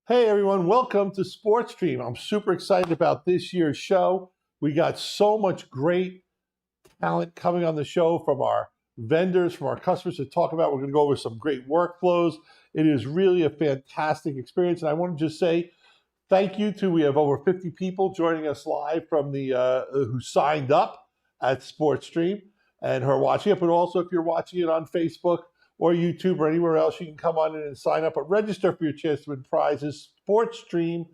Hey everyone, welcome to SportStream. I'm super excited about this year's show. We got so much great talent coming on the show from our vendors, from our customers to talk about. We're going to go over some great workflows. It is really a fantastic experience. And I want to just say thank you to, we have over 50 people joining us live from the, who signed up at SportStream and who are watching it. But also if you're watching it on Facebook or YouTube or anywhere else, you can come on in and sign up, but register for your chance to win prizes, sportstream.us.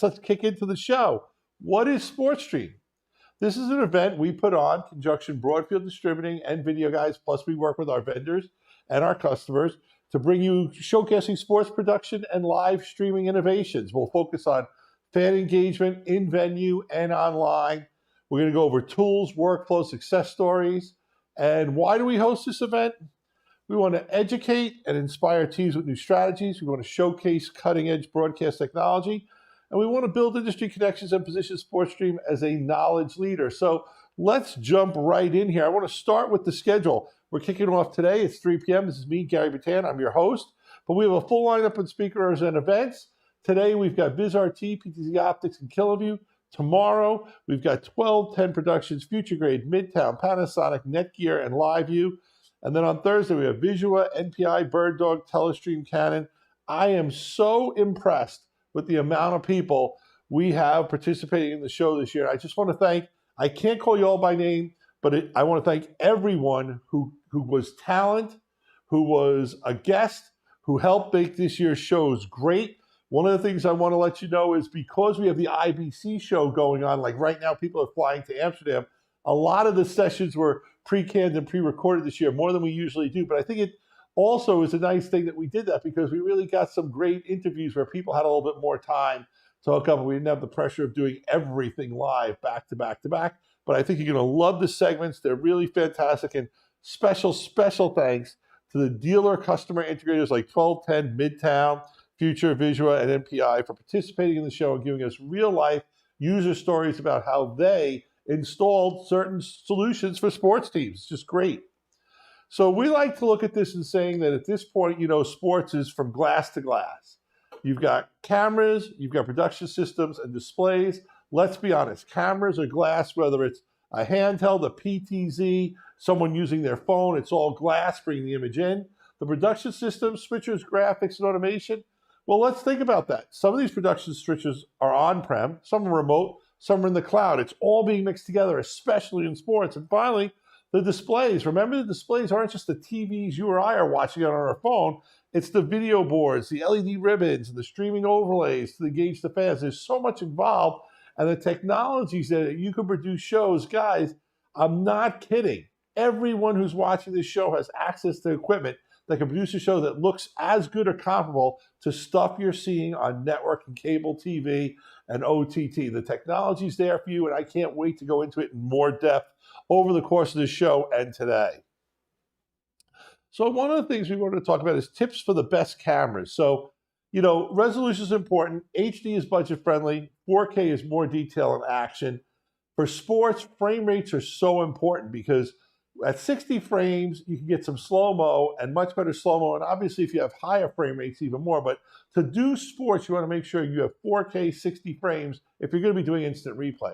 Let's kick into the show. What is SportStream? This is an event we put on, conjunction Broadfield Distributing and Videoguys, plus we work with our vendors and our customers to bring you showcasing sports production and live streaming innovations. We'll focus on fan engagement in venue and online. We're going to go over tools, workflows, success stories. And why do we host this event? We want to educate and inspire teams with new strategies. We want to showcase cutting-edge broadcast technology. And we want to build industry connections and position SportStream as a knowledge leader. So let's jump right in here. I want to start with the schedule. We're kicking off today. It's 3 p.m. This is me, Gary Batan. I'm your host. But we have a full lineup of speakers and events. Today we've got Vizrt, PTZOptics, and Kiloview. Tomorrow, we've got 1210 Productions, Future Grade, Midtown, Panasonic, Netgear, and LiveView. And then on Thursday, we have Vizua, NPI, BirdDog, Telestream, Canon. I am so impressed with the amount of people we have participating in the show this year. I just want to thank, I can't call you all by name, but I want to thank everyone who was talent, who was a guest, who helped make this year's shows great. One of the things I want to let you know is because we have the IBC show going on, like right now people are flying to Amsterdam, a lot of the sessions were pre-canned and pre-recorded this year, more than we usually do. But I think it also is a nice thing that we did that because we really got some great interviews where people had a little bit more time to hook up. We didn't have the pressure of doing everything live back to back to back. But I think you're going to love the segments. They're really fantastic. And special thanks to the dealer customer integrators like 1210, Midtown, Future, Vizua, and NPI for participating in the show and giving us real-life user stories about how they installed certain solutions for sports teams. It's just great. So we like to look at this and saying that at this point, you know, sports is from glass to glass. You've got cameras, you've got production systems and displays. Let's be honest, cameras are glass, whether it's a handheld, a PTZ, someone using their phone, it's all glass, bringing the image in. The production systems, switchers, graphics, and automation, well, let's think about that. Some of these production switches are on-prem, some are remote, some are in the cloud. It's all being mixed together, especially in sports. And finally, the displays. Remember, the displays aren't just the TVs you or I are watching on our phone. It's the video boards, the LED ribbons, and the streaming overlays to engage the fans. There's so much involved. And the technologies that you can produce shows, guys, I'm not kidding. Everyone who's watching this show has access to equipment that can produce a show that looks as good or comparable to stuff you're seeing on network and cable TV and OTT. The technology's there for you, and I can't wait to go into it in more depth over the course of the show and today. So one of the things we wanted to talk about is tips for the best cameras. So, you know, resolution is important. HD is budget friendly. 4K is more detail and action. For sports, frame rates are so important because at 60 frames, you can get some slow-mo and much better slow-mo. And obviously, if you have higher frame rates, even more. But to do sports, you want to make sure you have 4K 60 frames if you're going to be doing instant replay.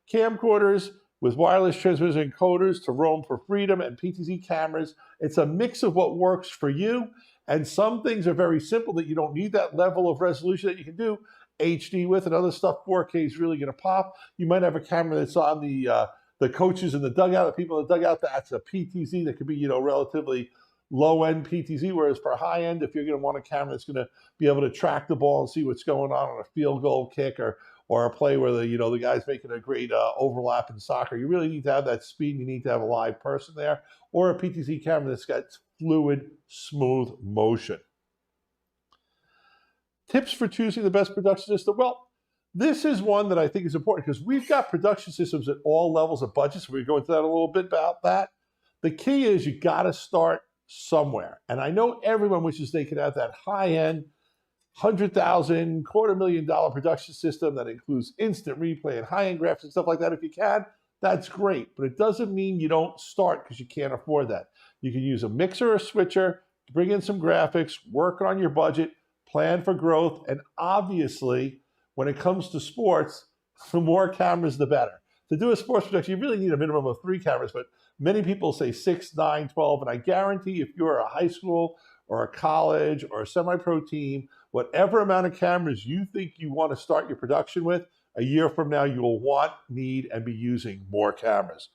Camcorders with wireless transmitters and encoders to roam for freedom and PTZ cameras. It's a mix of what works for you. And some things are very simple that you don't need that level of resolution that you can do HD with, and other stuff 4K is really going to pop. You might have a camera that's on the coaches in the dugout, the people in the dugout, that's a PTZ that could be, you know, relatively low-end PTZ, whereas for high-end, if you're going to want a camera that's going to be able to track the ball and see what's going on a field goal kick or a play where the guy's making a great overlap in soccer, you really need to have that speed. You need to have a live person there, or a PTZ camera that's got fluid, smooth motion. Tips for choosing the best production system. Well, this is one that I think is important because we've got production systems at all levels of budgets. We're going to go into that a little bit about that. The key is you got to start somewhere. And I know everyone wishes they could have that high-end, $100,000, $250,000 production system that includes instant replay and high-end graphics and stuff like that. If you can, that's great. But it doesn't mean you don't start because you can't afford that. You can use a mixer or switcher, bring in some graphics, work on your budget, plan for growth, and obviously, when it comes to sports, the more cameras, the better. To do a sports production, you really need a minimum of 3 cameras, but many people say 6, 9, 12, and I guarantee if you're a high school or a college or a semi-pro team, whatever amount of cameras you think you want to start your production with, a year from now, you will want, need, and be using more cameras.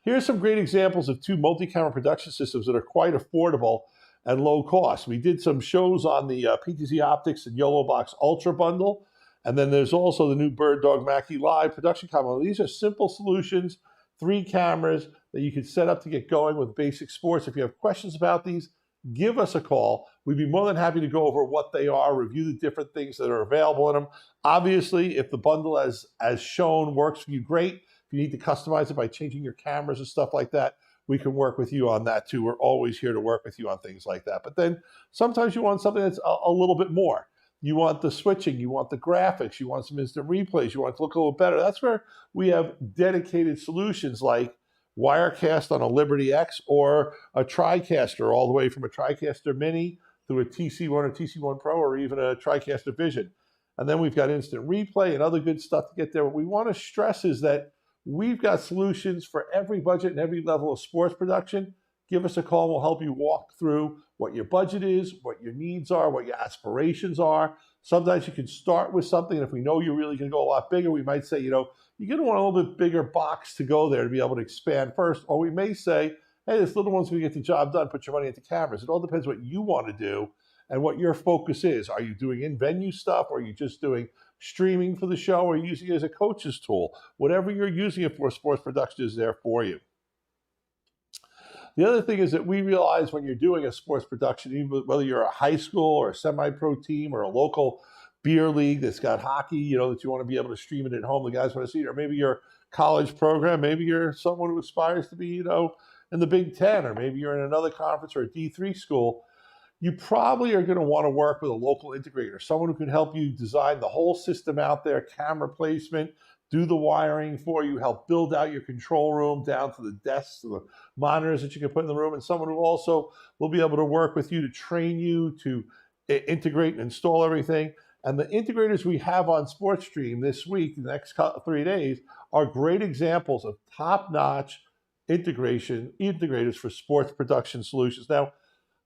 Here's some great examples of 2 multi-camera production systems that are quite affordable and low cost. We did some shows on the PTZOptics and YOLO Box Ultra bundle, and then there's also the new Bird Dog Mackie Live production combo. These are simple solutions, 3 cameras that you can set up to get going with basic sports. If you have questions about these, give us a call. We'd be more than happy to go over what they are, review the different things that are available in them. Obviously, if the bundle as shown works for you, great. If you need to customize it by changing your cameras and stuff like that, we can work with you on that too. We're always here to work with you on things like that. But then sometimes you want something that's a little bit more. You want the switching, you want the graphics, you want some instant replays, you want it to look a little better. That's where we have dedicated solutions like Wirecast on a Liberty X or a TriCaster, all the way from a TriCaster Mini to a TC1 or TC1 Pro or even a TriCaster Vision. And then we've got instant replay and other good stuff to get there. What we want to stress is that we've got solutions for every budget and every level of sports production. Give us a call. We'll help you walk through what your budget is, what your needs are, what your aspirations are. Sometimes you can start with something, and if we know you're really going to go a lot bigger, we might say, you're going to want a little bit bigger box to go there to be able to expand first. Or we may say, hey, this little one's going to get the job done. Put your money into cameras. It all depends what you want to do and what your focus is. Are you doing in-venue stuff, or are you just doing streaming for the show, or using it as a coach's tool? Whatever you're using it for, sports production is there for you. The other thing is that we realize when you're doing a sports production, even whether you're a high school or a semi-pro team or a local beer league that's got hockey, that you want to be able to stream it at home, the guys want to see it, or maybe your college program, maybe you're someone who aspires to be, in the Big Ten, or maybe you're in another conference or a D3 school, you probably are going to want to work with a local integrator, someone who can help you design the whole system out there, camera placement, do the wiring for you, help build out your control room down to the desks, to the monitors that you can put in the room, and someone who also will be able to work with you to train you to integrate and install everything. And the integrators we have on SportStream this week, the next 3 days, are great examples of top-notch integrators for sports production solutions. Now,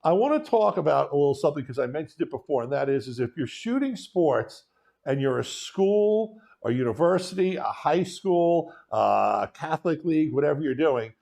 I want to talk about a little something because I mentioned it before, and that is if you're shooting sports and you're a school, a university, a high school, a Catholic league, whatever you're doing,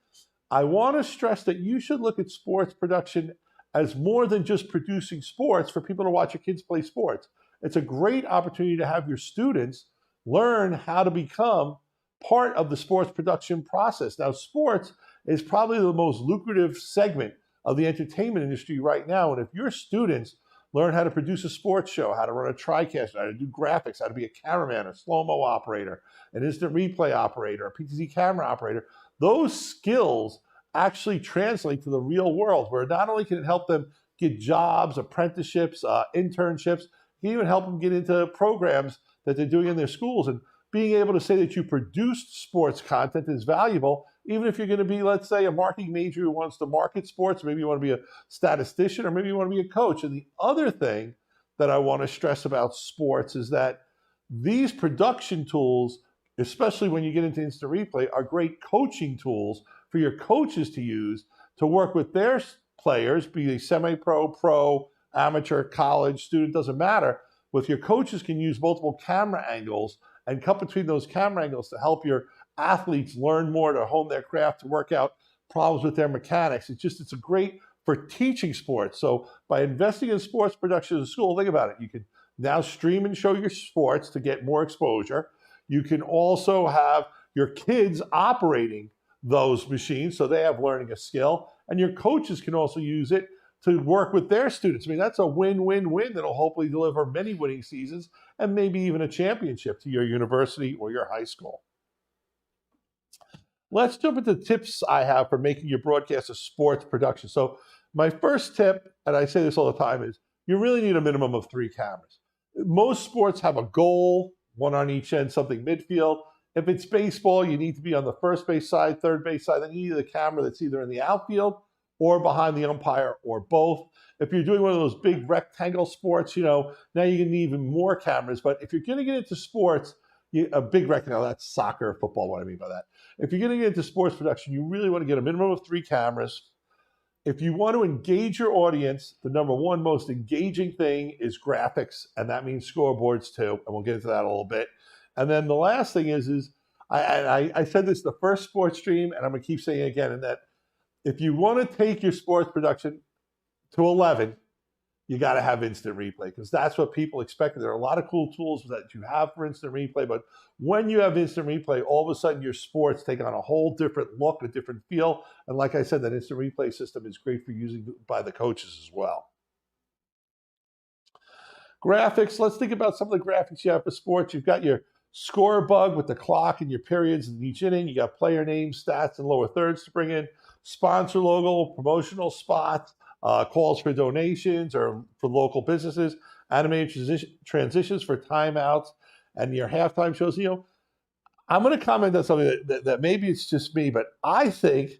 I want to stress that you should look at sports production as more than just producing sports for people to watch your kids play sports. It's a great opportunity to have your students learn how to become part of the sports production process. Now, sports is probably the most lucrative segment of the entertainment industry right now, and if your students learn how to produce a sports show, how to run a TriCaster, how to do graphics, how to be a cameraman, a slow-mo operator, an instant replay operator, a PTZ camera operator. Those skills actually translate to the real world, where not only can it help them get jobs, apprenticeships, internships, it can even help them get into programs that they're doing in their schools. And being able to say that you produced sports content is valuable, even if you're going to be, let's say, a marketing major who wants to market sports, maybe you want to be a statistician, or maybe you want to be a coach. And the other thing that I want to stress about sports is that these production tools, especially when you get into instant replay, are great coaching tools for your coaches to use to work with their players, be they semi-pro, pro, amateur, college, student, doesn't matter. With your coaches can use multiple camera angles and cut between those camera angles to help your athletes learn more, to hone their craft, to work out problems with their mechanics. It's great for teaching sports. So by investing in sports production as a school, think about it. You can now stream and show your sports to get more exposure. You can also have your kids operating those machines so they have learning a skill, and your coaches can also use it to work with their students. I mean, that's a win-win-win that'll hopefully deliver many winning seasons and maybe even a championship to your university or your high school. Let's jump into tips I have for making your broadcast a sports production. So my first tip, and I say this all the time, is you really need a minimum of 3 cameras. Most sports have a goal, one on each end, something midfield. If it's baseball, you need to be on the first base side, third base side. Then you need a camera that's either in the outfield or behind the umpire or both. If you're doing one of those big rectangle sports, now you can need even more cameras. But if you're going to get into sports, a big rectangle, that's soccer, football, what I mean by that. If you're going to get into sports production, you really want to get a minimum of 3 cameras. If you want to engage your audience, the number one most engaging thing is graphics, and that means scoreboards too, and we'll get into that a little bit. And then the last thing is I said this the first SportStream, and I'm going to keep saying it again, in that if you want to take your sports production to 11, you got to have instant replay, because that's what people expect. There are a lot of cool tools that you have for instant replay, but when you have instant replay, all of a sudden your sports take on a whole different look, a different feel. And like I said, that instant replay system is great for using by the coaches as well. Graphics, let's think about some of the graphics you have for sports. You've got your score bug with the clock and your periods in each inning. You got player names, stats, and lower thirds to bring in, sponsor logo, promotional spots, calls for donations or for local businesses, animated transitions for timeouts, and your halftime shows. I'm going to comment on something that maybe it's just me, but I think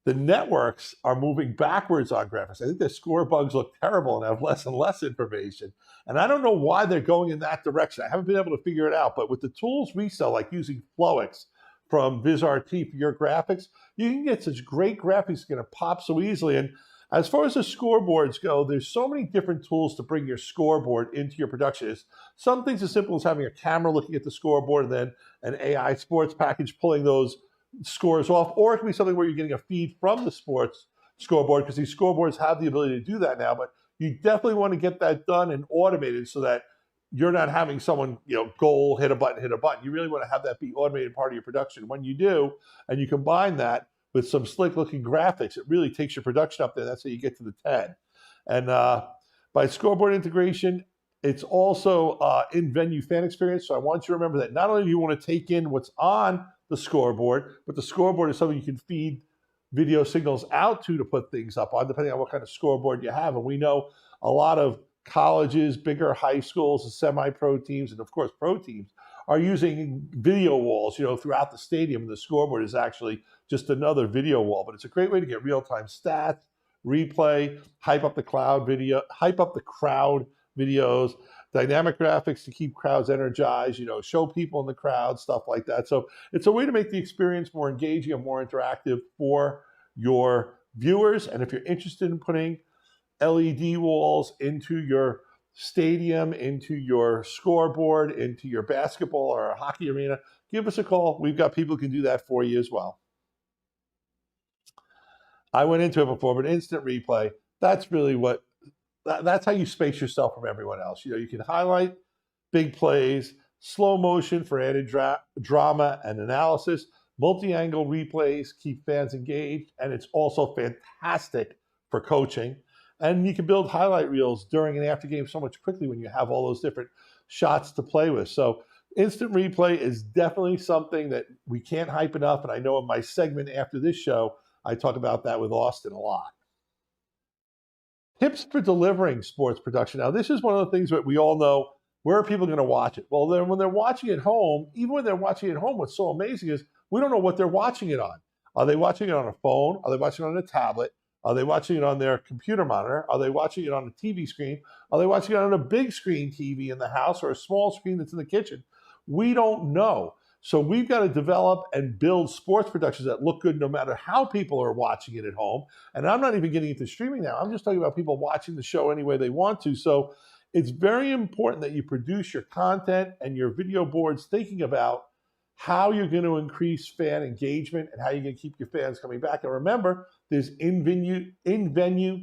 the networks are moving backwards on graphics. I think the score bugs look terrible and have less and less information. And I don't know why they're going in that direction. I haven't been able to figure it out. But with the tools we sell, like using Flowics from Vizrt for your graphics, you can get such great graphics going to pop so easily. And as far as the scoreboards go, there's so many different tools to bring your scoreboard into your production. It's some things as simple as having a camera looking at the scoreboard and then an AI sports package pulling those scores off, or it can be something where you're getting a feed from the sports scoreboard, because these scoreboards have the ability to do that now. But you definitely want to get that done and automated so that you're not having someone, goal, hit a button. You really want to have that be automated part of your production. When you do, and you combine that with some slick looking graphics, it really takes your production up there. That's how you get to the 10. And by scoreboard integration, it's also in-venue fan experience. So I want you to remember that not only do you want to take in what's on the scoreboard, but the scoreboard is something you can feed video signals out to put things up on, depending on what kind of scoreboard you have. And we know a lot of colleges, bigger high schools, and semi-pro teams, and of course pro teams, are using video walls, throughout the stadium. The scoreboard is actually just another video wall, but it's a great way to get real-time stats, replay, hype up the crowd videos, dynamic graphics to keep crowds energized, show people in the crowd, stuff like that. So it's a way to make the experience more engaging and more interactive for your viewers. And if you're interested in putting LED walls into your stadium, into your scoreboard, into your basketball or hockey arena, give us a call. We've got people who can do that for you as well. I went into it before, but instant replay, that's really that's how you space yourself from everyone else. You can highlight big plays, slow motion for added drama and analysis, multi-angle replays keep fans engaged, and it's also fantastic for coaching. And you can build highlight reels during and after games so much quickly when you have all those different shots to play with. So instant replay is definitely something that we can't hype enough. And I know in my segment after this show, I talk about that with Austin a lot. Tips for delivering sports production. Now, this is one of the things that we all know. Where are people going to watch it? Well, then when they're watching at home, even when they're watching at home, what's so amazing is we don't know what they're watching it on. Are they watching it on a phone? Are they watching it on a tablet? Are they watching it on their computer monitor? Are they watching it on a TV screen? Are they watching it on a big screen TV in the house or a small screen that's in the kitchen? We don't know. So we've got to develop and build sports productions that look good no matter how people are watching it at home. And I'm not even getting into streaming now. I'm just talking about people watching the show any way they want to. So it's very important that you produce your content and your video boards thinking about how you're going to increase fan engagement and how you're going to keep your fans coming back. And remember, there's in-venue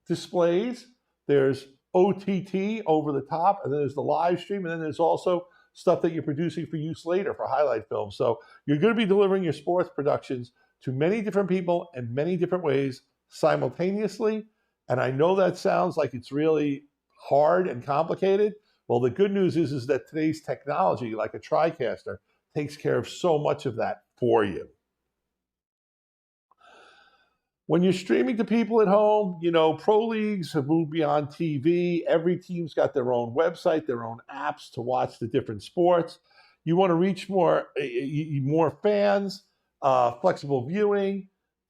displays, there's OTT over the top, and then there's the live stream, and then there's also stuff that you're producing for use later for highlight films. So you're going to be delivering your sports productions to many different people in many different ways simultaneously. And I know that sounds like it's really hard and complicated. Well, the good news is that today's technology, like a TriCaster, takes care of so much of that for you. When you're streaming to people at home, pro leagues have moved beyond TV. Every team's got their own website, their own apps to watch the different sports. You want to reach more fans, flexible viewing,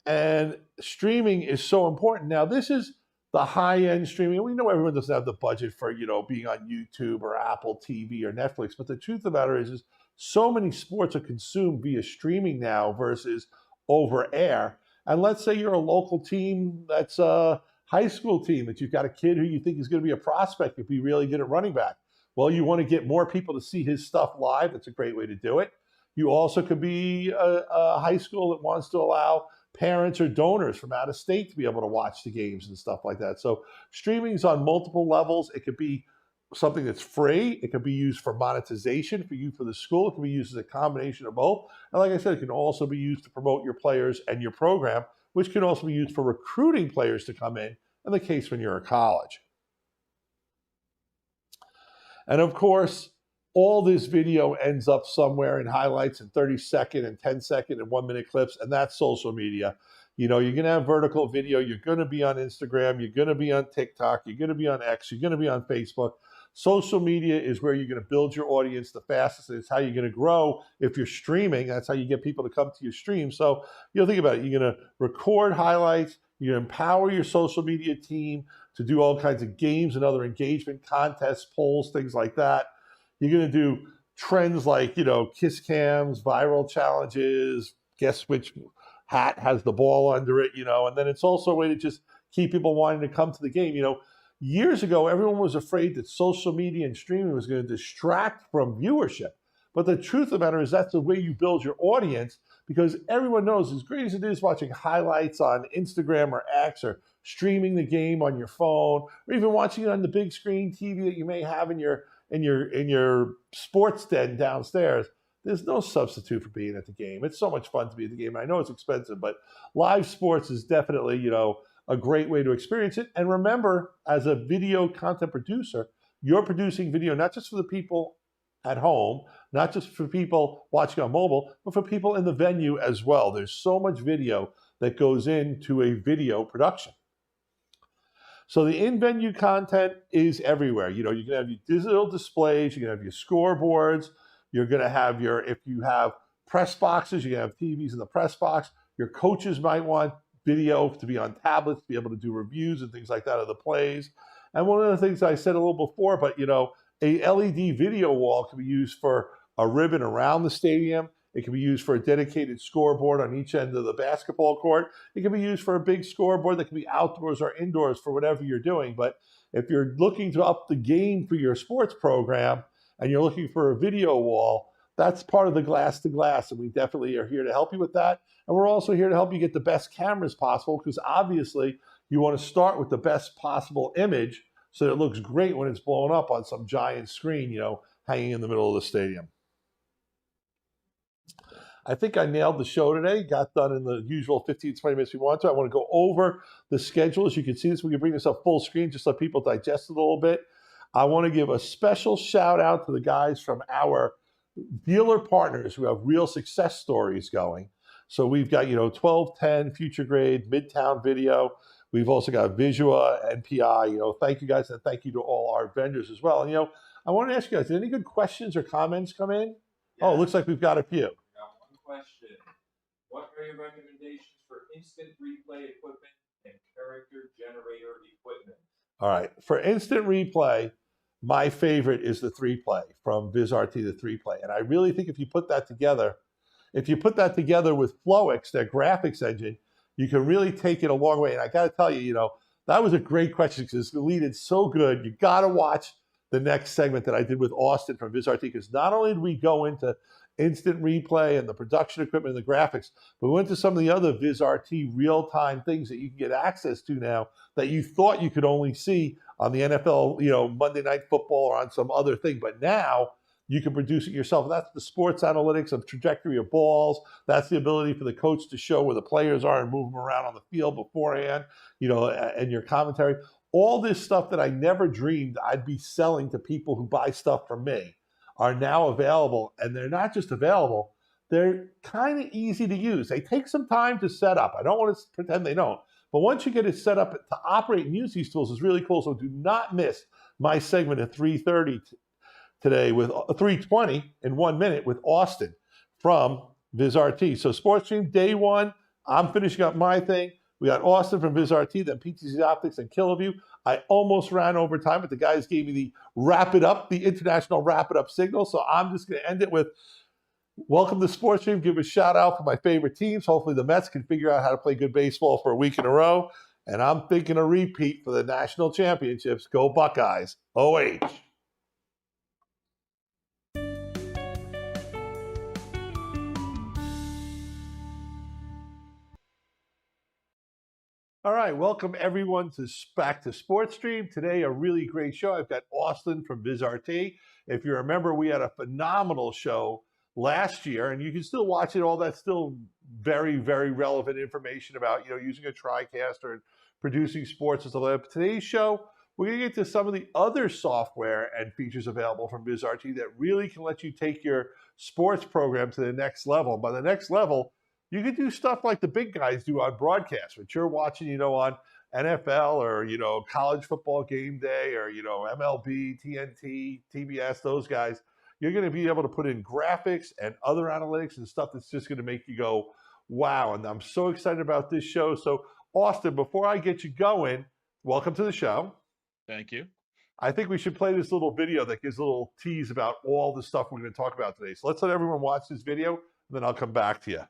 And streaming is so important. Now, this is the high-end streaming. We know everyone doesn't have the budget for, being on YouTube or Apple TV or Netflix. But the truth of the matter is so many sports are consumed via streaming now versus over air. And let's say you're a local team that's a high school team, that you've got a kid who you think is going to be a prospect, if be really good at running back. Well, you want to get more people to see his stuff live. That's a great way to do it. You also could be a high school that wants to allow parents or donors from out of state to be able to watch the games and stuff like that. So streaming is on multiple levels. It could be something that's free. It could be used for monetization for you, for the school. It can be used as a combination of both. And like I said, it can also be used to promote your players and your program, which can also be used for recruiting players to come in the case when you're a college. And of course, all this video ends up somewhere in highlights and 30-second and 10-second and 1-minute clips, and that's social media. You're going to have vertical video. You're going to be on Instagram. You're going to be on TikTok. You're going to be on X. You're going to be on Facebook. Social media is where you're going to build your audience the fastest. It's how you're going to grow. If you're streaming, that's how you get people to come to your stream. So, think about it. You're going to record highlights. You're going to empower your social media team to do all kinds of games and other engagement contests, polls, things like that. You're going to do trends like, kiss cams, viral challenges, guess which hat has the ball under it, and then it's also a way to just keep people wanting to come to the game. Years ago, everyone was afraid that social media and streaming was going to distract from viewership. But the truth of the matter is that's the way you build your audience, because everyone knows, as great as it is watching highlights on Instagram or X, or streaming the game on your phone, or even watching it on the big screen TV that you may have in your sports den downstairs, there's no substitute for being at the game. It's so much fun to be at the game. I know it's expensive, but live sports is definitely, a great way to experience it. And remember, as a video content producer, you're producing video not just for the people at home, not just for people watching on mobile, but for people in the venue as well. There's so much video that goes into a video production. So the in-venue content is everywhere. You're going to have your digital displays, you're going to have your scoreboards, you're going to have if you have press boxes, you're going to have TVs in the press box. Your coaches might want video to be on tablets, to be able to do reviews and things like that of the plays. And one of the things I said a little before, but a LED video wall can be used for a ribbon around the stadium. It can be used for a dedicated scoreboard on each end of the basketball court. It can be used for a big scoreboard that can be outdoors or indoors for whatever you're doing. But if you're looking to up the game for your sports program and you're looking for a video wall, that's part of the glass to glass. And we definitely are here to help you with that. And we're also here to help you get the best cameras possible, because obviously you want to start with the best possible image so that it looks great when it's blown up on some giant screen, hanging in the middle of the stadium. I think I nailed the show today, got done in the usual 15, 20 minutes we want to. I want to go over the schedule. As you can see this, we can bring this up full screen just so people digest it a little bit. I want to give a special shout out to the guys from our dealer partners who have real success stories going. So we've got, 1210, Future Grade, Midtown Video. We've also got Vizrt, NPI. Thank you guys, and thank you to all our vendors as well. And, I want to ask you guys, did any good questions or comments come in? Yeah. Oh, it looks like we've got a few. Question. What are your recommendations for instant replay equipment and character generator equipment? All right. For instant replay, my favorite is the 3Play from Vizrt, the 3Play. And I really think if you put that together with Flowics, their graphics engine, you can really take it a long way. And I got to tell you, that was a great question because the lead is so good. You got to watch the next segment that I did with Austin from Vizrt, because not only did we go into instant replay and the production equipment and the graphics, but we went to some of the other Vizrt real-time things that you can get access to now that you thought you could only see on the NFL, Monday Night Football or on some other thing. But now you can produce it yourself. And that's the sports analytics of trajectory of balls. That's the ability for the coach to show where the players are and move them around on the field beforehand, and your commentary. All this stuff that I never dreamed I'd be selling to people who buy stuff from me are now available. And they're not just available, they're kind of easy to use. They take some time to set up. I don't want to pretend they don't. But once you get it set up to operate and use these tools, it's really cool. So do not miss my segment at 3:30 today with 3:20 in 1 minute with Austin from Vizrt. So SportStream day one, I'm finishing up my thing. We got Austin from Vizrt, then PTZOptics and Kiloview. I almost ran over time, but the guys gave me the wrap it up, the international wrap it up signal. So I'm just going to end it with welcome to SportStream. Give a shout out for my favorite teams. Hopefully the Mets can figure out how to play good baseball for a week in a row. And I'm thinking a repeat for the national championships. Go Buckeyes. OH. All right, welcome everyone back to SportStream. Today, a really great show. I've got Austin from Vizrt. If you remember, we had a phenomenal show last year, and you can still watch it. All that's still very, very relevant information about, using a TriCaster and producing sports and stuff like that. Today's show, we're going to get to some of the other software and features available from Vizrt that really can let you take your sports program to the next level. By the next level, you can do stuff like the big guys do on broadcast, which you're watching, on NFL or, college football game day or, MLB, TNT, TBS, those guys. You're going to be able to put in graphics and other analytics and stuff that's just going to make you go, wow. And I'm so excited about this show. So, Austin, before I get you going, welcome to the show. Thank you. I think we should play this little video that gives a little tease about all the stuff we're going to talk about today. So let's let everyone watch this video, and then I'll come back to you.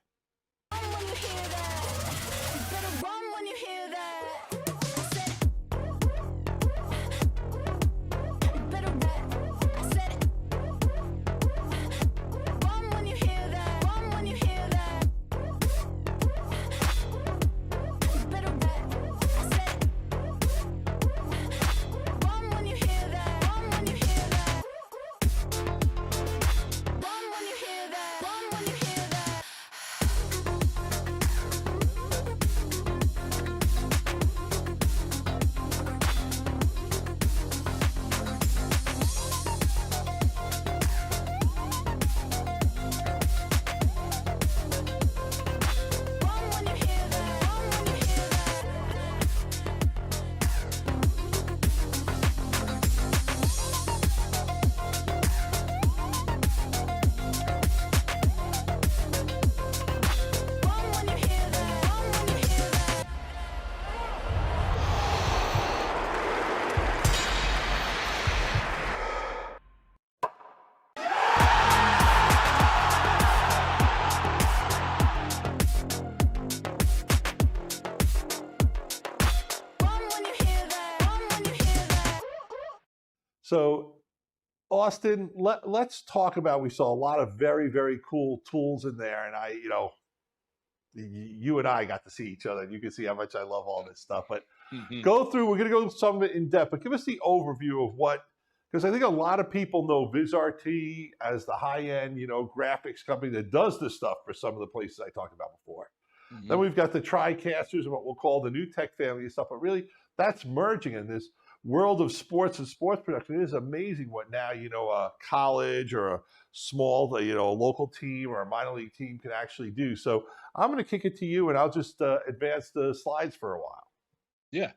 So, Austin, let's talk about, we saw a lot of very, very cool tools in there. And you and I got to see each other, and you can see how much I love all this stuff. But we're going to go some of it in depth, but give us the overview of because I think a lot of people know Vizrt as the high-end, graphics company that does this stuff for some of the places I talked about before. Then we've got the TriCasters and what we'll call the new tech family and stuff, but really that's merging in this world of sports and sports production. It is amazing what now, a college or a small, a local team or a minor league team can actually do. So I'm going to kick it to you, and I'll just advance the slides for a while. Yeah.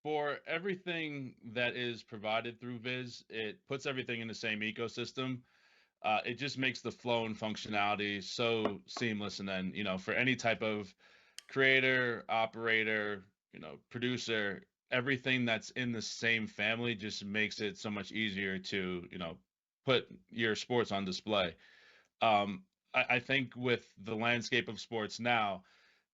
For everything that is provided through Viz, it puts everything in the same ecosystem. It just makes the flow and functionality so seamless. And then, for any type of creator, operator, producer, everything that's in the same family just makes it so much easier to, put your sports on display. I think with the landscape of sports now,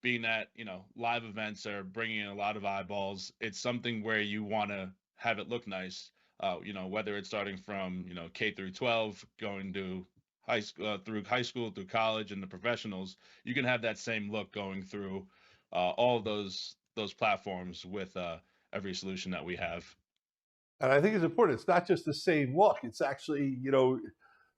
being that, live events are bringing in a lot of eyeballs, it's something where you want to have it look nice, whether it's starting from, K through 12, going to high school, through college and the professionals. You can have that same look going through all of those platforms with every solution that we have. And I think it's important. It's not just the same look. It's actually,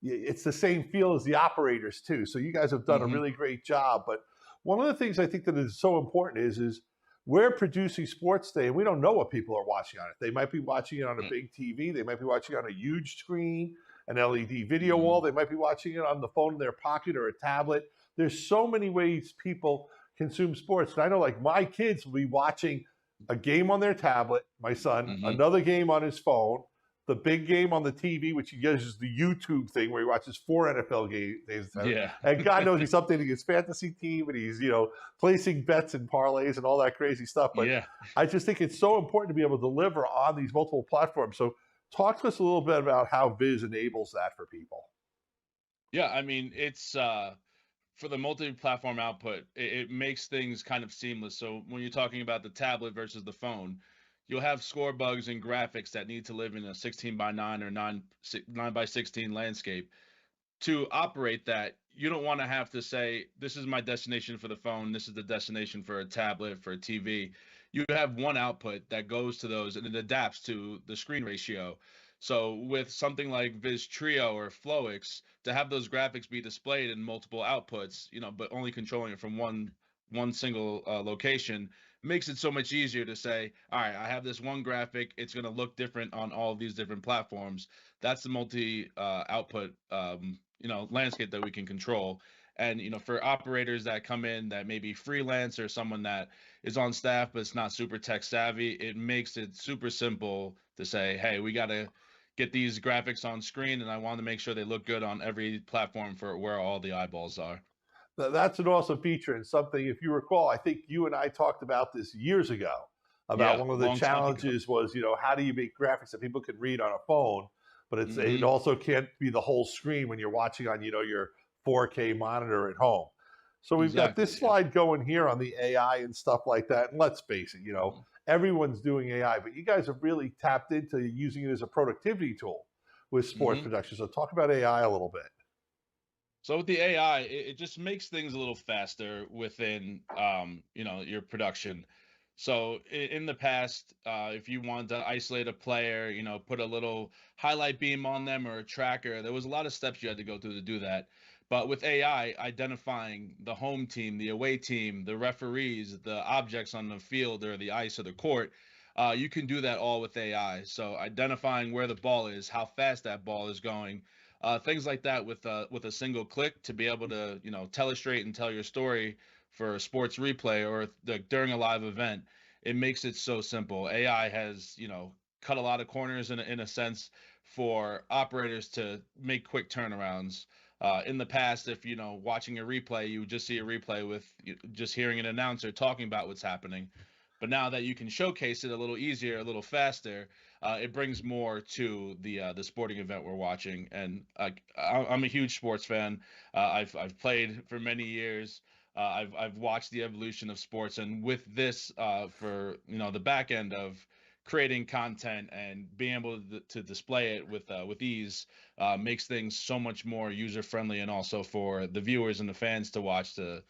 it's the same feel as the operators too. So you guys have done a really great job. But one of the things I think that is so important is we're producing sports today, and we don't know what people are watching on it. They might be watching it on a big TV. They might be watching it on a huge screen, an LED video wall. They might be watching it on the phone in their pocket or a tablet. There's so many ways people consume sports. And I know, like, my kids will be watching a game on their tablet, my son, another game on his phone, the big game on the TV, which he uses the YouTube thing where he watches 4 NFL games. Yeah. And God knows he's updating his fantasy team and he's, placing bets and parlays and all that crazy stuff. But Yeah. I just think it's so important to be able to deliver on these multiple platforms. So talk to us a little bit about how Viz enables that for people. Yeah, I mean, it's for the multi-platform output, it makes things kind of seamless. So when you're talking about the tablet versus the phone, you'll have score bugs and graphics that need to live in a 16 by 9 or 9 by 16 landscape. To operate that, you don't want to have to say, this is my destination for the phone, this is the destination for a tablet, for a TV. You have one output that goes to those and it adapts to the screen ratio. So with something like Viz Trio or Flowics, to have those graphics be displayed in multiple outputs, but only controlling it from one single location, makes it so much easier to say, all right, I have this one graphic, it's going to look different on all of these different platforms. That's the multi output landscape that we can control. And for operators that come in that may be freelance or someone that is on staff but it's not super tech savvy, it makes it super simple to say, hey, we got to get these graphics on screen and I want to make sure they look good on every platform for where all the eyeballs are. That's an awesome feature and something, if you recall, I think you and I talked about this years ago, about one of the challenges was, how do you make graphics that people can read on a phone, but it also can't be the whole screen when you're watching on, your 4K monitor at home. So we've got this slide going here on the AI and stuff like that. And let's face it, everyone's doing AI, but you guys have really tapped into using it as a productivity tool with sports production. So talk about AI a little bit. So with the AI, it just makes things a little faster within, your production. So in the past, if you wanted to isolate a player, put a little highlight beam on them or a tracker, there was a lot of steps you had to go through to do that. But with AI, identifying the home team, the away team, the referees, the objects on the field or the ice or the court, you can do that all with AI. So identifying where the ball is, how fast that ball is going, things like that with a single click to be able to telestrate and tell your story for a sports replay or during a live event. It makes it so simple. AI has cut a lot of corners in a sense for operators to make quick turnarounds. In the past, if watching a replay, you would just see a replay with just hearing an announcer talking about what's happening. But now that you can showcase it a little easier, a little faster, it brings more to the sporting event we're watching. And I'm a huge sports fan. I've played for many years. I've watched the evolution of sports, and with this, for the back end of creating content and being able to display it with ease, makes things so much more user friendly, and also for the viewers and the fans to watch to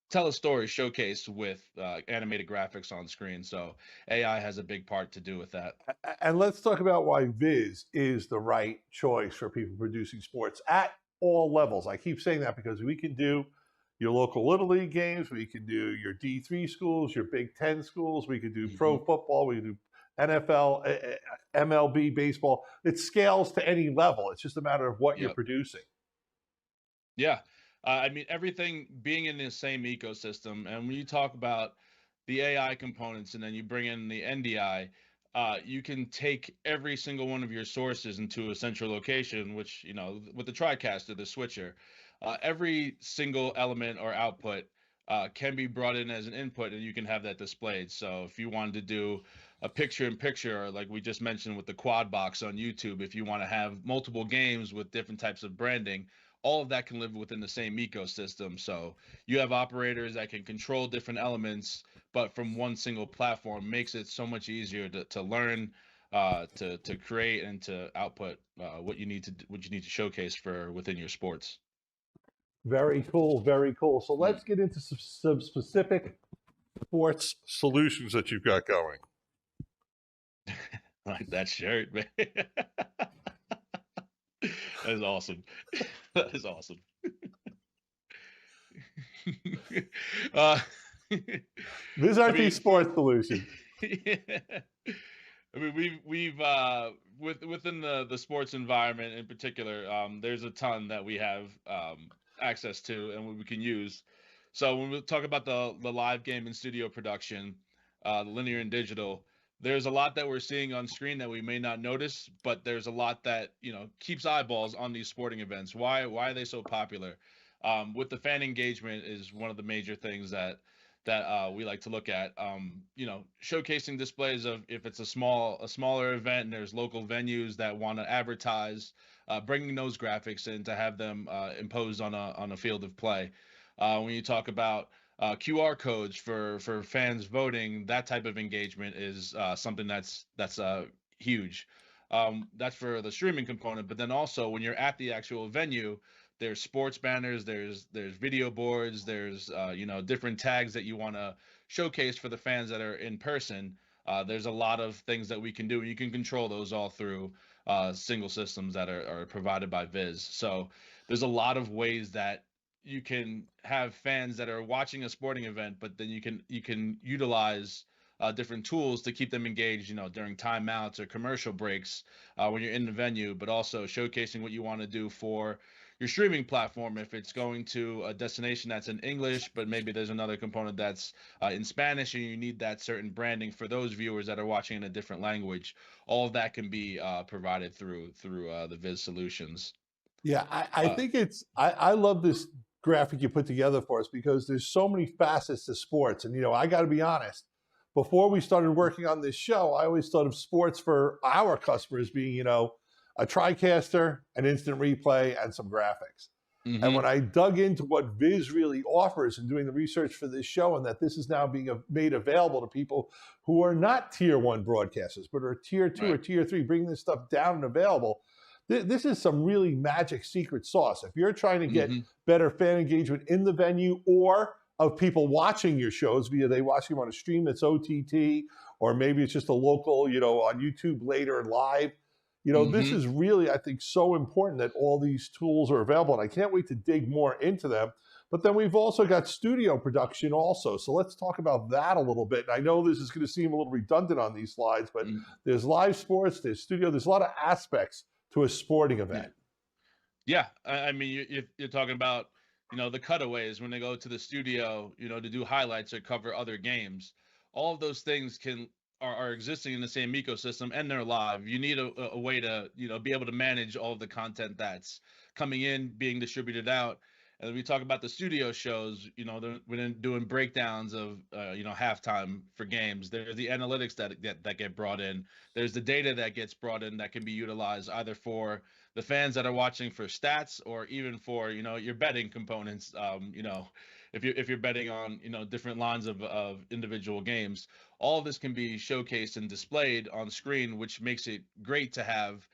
tell a story showcased with animated graphics on screen. So AI has a big part to do with that. And let's talk about why Viz is the right choice for people producing sports at all levels. I keep saying that because we can do your local Little League games, we can do your D3 schools, your Big Ten schools, we can do pro football, we can do NFL, MLB, baseball. It scales to any level. It's just a matter of what you're producing. Yeah. I mean, everything being in the same ecosystem. And when you talk about the AI components and then you bring in the NDI, you can take every single one of your sources into a central location, which, with the TriCaster, the switcher, every single element or output can be brought in as an input and you can have that displayed. So if you wanted to do a picture-in-picture, or like we just mentioned with the quad box on YouTube, if you want to have multiple games with different types of branding, all of that can live within the same ecosystem. So you have operators that can control different elements, but from one single platform, makes it so much easier to learn, to create, and to output what you need to showcase for within your sports. Very cool, very cool. So let's get into some specific sports solutions that you've got going. Like that shirt, man. That is awesome. That is awesome. Vizrt Sports Solution. Yeah. I mean, we've within the sports environment in particular, there's a ton that we have access to and we can use. So when we talk about the live game and studio production, the linear and digital, there's a lot that we're seeing on screen that we may not notice, but there's a lot that, keeps eyeballs on these sporting events. Why are they so popular? With the fan engagement is one of the major things that we like to look at. Showcasing displays of, if it's a smaller event and there's local venues that want to advertise, bringing those graphics in to have them imposed on a field of play. When you talk about QR codes for fans voting, that type of engagement is something that's huge. That's for the streaming component, but then also when you're at the actual venue, there's sports banners, there's video boards, there's different tags that you want to showcase for the fans that are in person. There's a lot of things that we can do. You can control those all through single systems that are provided by Viz. So there's a lot of ways that you can have fans that are watching a sporting event, but then you can utilize different tools to keep them engaged, during timeouts or commercial breaks when you're in the venue, but also showcasing what you want to do for your streaming platform. If it's going to a destination that's in English, but maybe there's another component that's in Spanish, and you need that certain branding for those viewers that are watching in a different language, all of that can be provided through the Viz solutions. Yeah, I think I love this graphic you put together for us because there's so many facets to sports. And, I got to be honest, before we started working on this show, I always thought of sports for our customers being, a TriCaster, an instant replay, and some graphics. Mm-hmm. And when I dug into what Viz really offers and doing the research for this show, and that this is now being made available to people who are not tier 1 broadcasters, but are tier 2 Right. or tier 3, bringing this stuff down and available, this is some really magic secret sauce. If you're trying to get better fan engagement in the venue, or of people watching your shows via they watching them on a stream that's OTT, or maybe it's just a local, on YouTube later live, this is really, I think, so important that all these tools are available. And I can't wait to dig more into them. But then we've also got studio production also. So let's talk about that a little bit. And I know this is going to seem a little redundant on these slides, but there's live sports, there's studio, there's a lot of aspects to a sporting event. Yeah. I mean, you're talking about, the cutaways when they go to the studio, to do highlights or cover other games. All of those things are existing in the same ecosystem, and they're live. You need a way to, be able to manage all of the content that's coming in, being distributed out. And then we talk about the studio shows, we're doing breakdowns of, halftime for games. There's the analytics that get brought in. There's the data that gets brought in that can be utilized either for the fans that are watching for stats, or even for, your betting components. If you're betting on, different lines of individual games, all of this can be showcased and displayed on screen, which makes it great to have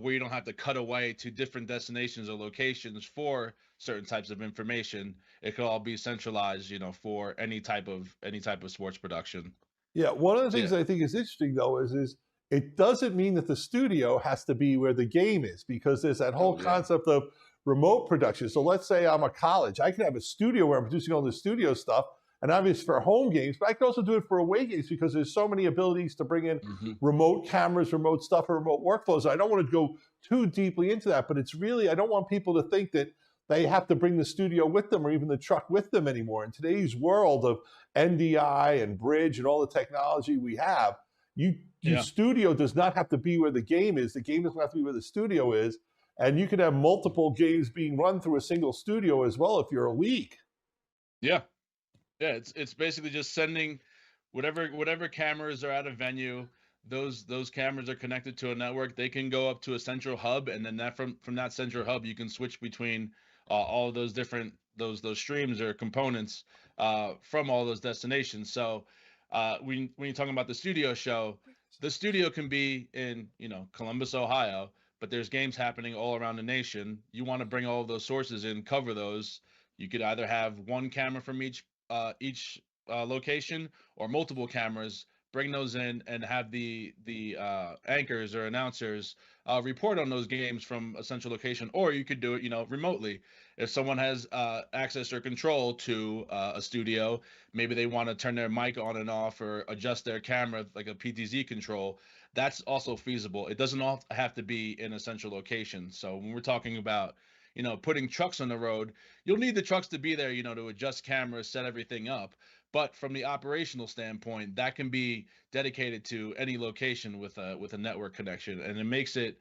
where you don't have to cut away to different destinations or locations for certain types of information. It could all be centralized, for any type of sports production. Yeah, one of the things I think is interesting though is it doesn't mean that the studio has to be where the game is, because there's that whole concept of remote production. So let's say I'm a college, I can have a studio where I'm producing all the studio stuff, and obviously for home games, but I can also do it for away games because there's so many abilities to bring in remote cameras, remote stuff, or remote workflows. I don't want to go too deeply into that, but it's really, I don't want people to think that they have to bring the studio with them or even the truck with them anymore. In today's world of NDI and bridge and all the technology we have, studio does not have to be where the game is. The game doesn't have to be where the studio is. And you can have multiple games being run through a single studio as well if you're a league. Yeah. Yeah, it's basically just sending whatever cameras are at a venue. Those cameras are connected to a network. They can go up to a central hub, and then from that central hub, you can switch between all of those different those streams or components from all those destinations. So when you're talking about the studio show, the studio can be in Columbus, Ohio, but there's games happening all around the nation. You want to bring all of those sources in, cover those. You could either have one camera from each location, or multiple cameras, bring those in and have the anchors or announcers report on those games from a central location. Or you could do it remotely. If someone has access or control to a studio, maybe they want to turn their mic on and off or adjust their camera like a PTZ control. That's also feasible. It doesn't all have to be in a central location. So when we're talking about putting trucks on the road, you'll need the trucks to be there, to adjust cameras, set everything up. But from the operational standpoint, that can be dedicated to any location with a network connection, and it makes it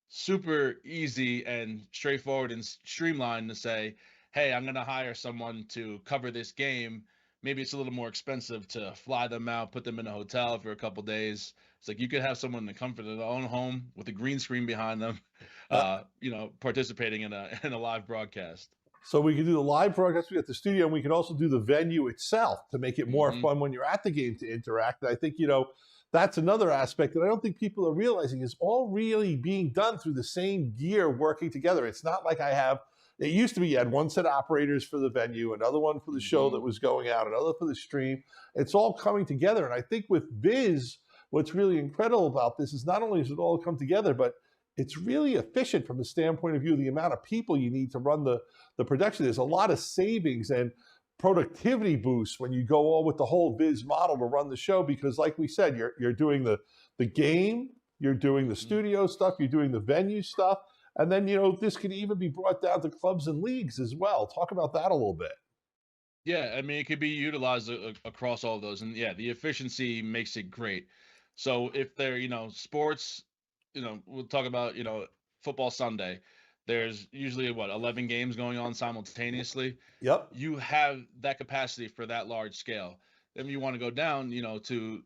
super easy and straightforward and streamlined to say, hey, I'm going to hire someone to cover this game. Maybe it's a little more expensive to fly them out, put them in a hotel for a couple days. It's like you could have someone in the comfort of their own home with a green screen behind them, participating in a live broadcast. So we can do the live broadcast, we got the studio, and we can also do the venue itself to make it more fun when you're at the game to interact. And I think, that's another aspect that I don't think people are realizing is all really being done through the same gear working together. It's not like it used to be you had one set of operators for the venue, another one for the show that was going out, another for the stream. It's all coming together. And I think with Viz, what's really incredible about this is not only does it all come together, but it's really efficient from the standpoint of view of the amount of people you need to run the production. There's a lot of savings and productivity boosts when you go all with the whole Viz model to run the show, because like we said, you're doing the game, you're doing the studio stuff, you're doing the venue stuff, and then this can even be brought down to clubs and leagues as well. Talk about that a little bit. Yeah, I mean, it could be utilized across all of those, and yeah, the efficiency makes it great. So if they're sports, we'll talk about football Sunday. There's usually 11 games going on simultaneously. Yep. You have that capacity for that large scale. Then you want to go down, to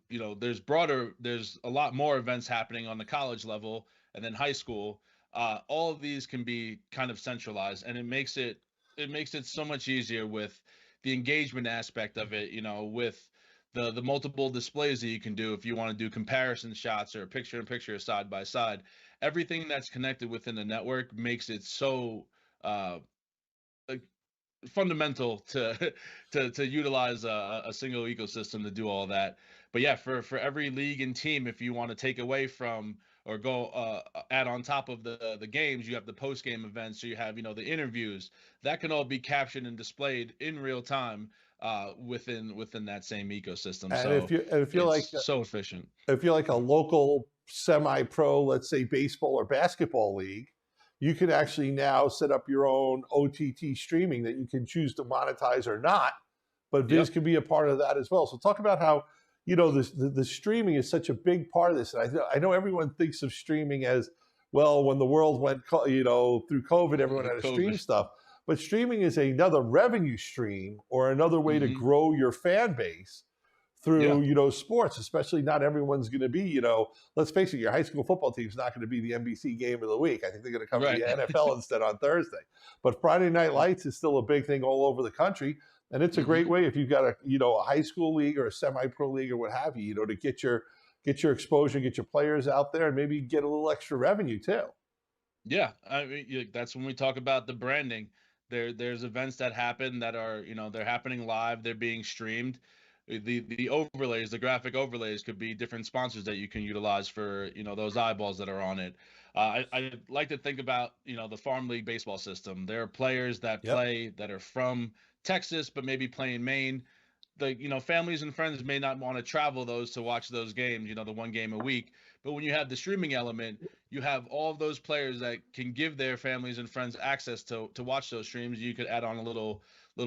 there's a lot more events happening on the college level and then high school. All of these can be kind of centralized, and it makes it so much easier with the engagement aspect of it, with the multiple displays that you can do if you want to do comparison shots or picture in picture side by side. Everything that's connected within the network makes it so fundamental to utilize a single ecosystem to do all that. But yeah, for every league and team, if you want to take away from or go add on top of the games, you have the post game events, so you have the interviews that can all be captured and displayed in real time within that same ecosystem. And so if you're like so efficient, if you're like a local semi-pro, let's say baseball or basketball league, you can actually now set up your own OTT streaming that you can choose to monetize or not, but Viz can be a part of that as well. So talk about how the streaming is such a big part of this. And I know everyone thinks of streaming as, well, when the world went through COVID, everyone had to stream stuff. But streaming is another revenue stream or another way to grow your fan base through, sports, especially not everyone's going to be, let's face it, your high school football team's not going to be the NBC game of the week. I think they're going to cover the NFL instead on Thursday. But Friday Night Lights is still a big thing all over the country. And it's a great way if you've got a high school league or a semi-pro league or what have you, to get your exposure, get your players out there, and maybe get a little extra revenue too. Yeah, I mean, that's when we talk about the branding. There's events that happen that are they're happening live, they're being streamed. The overlays, the graphic overlays, could be different sponsors that you can utilize for those eyeballs that are on it. I like to think about the farm league baseball system. There are players that play that are from Texas, but maybe play in Maine. The families and friends may not want to travel to watch those games, the one game a week. But when you have the streaming element, you have all of those players that can give their families and friends access to watch those streams. You could add on a little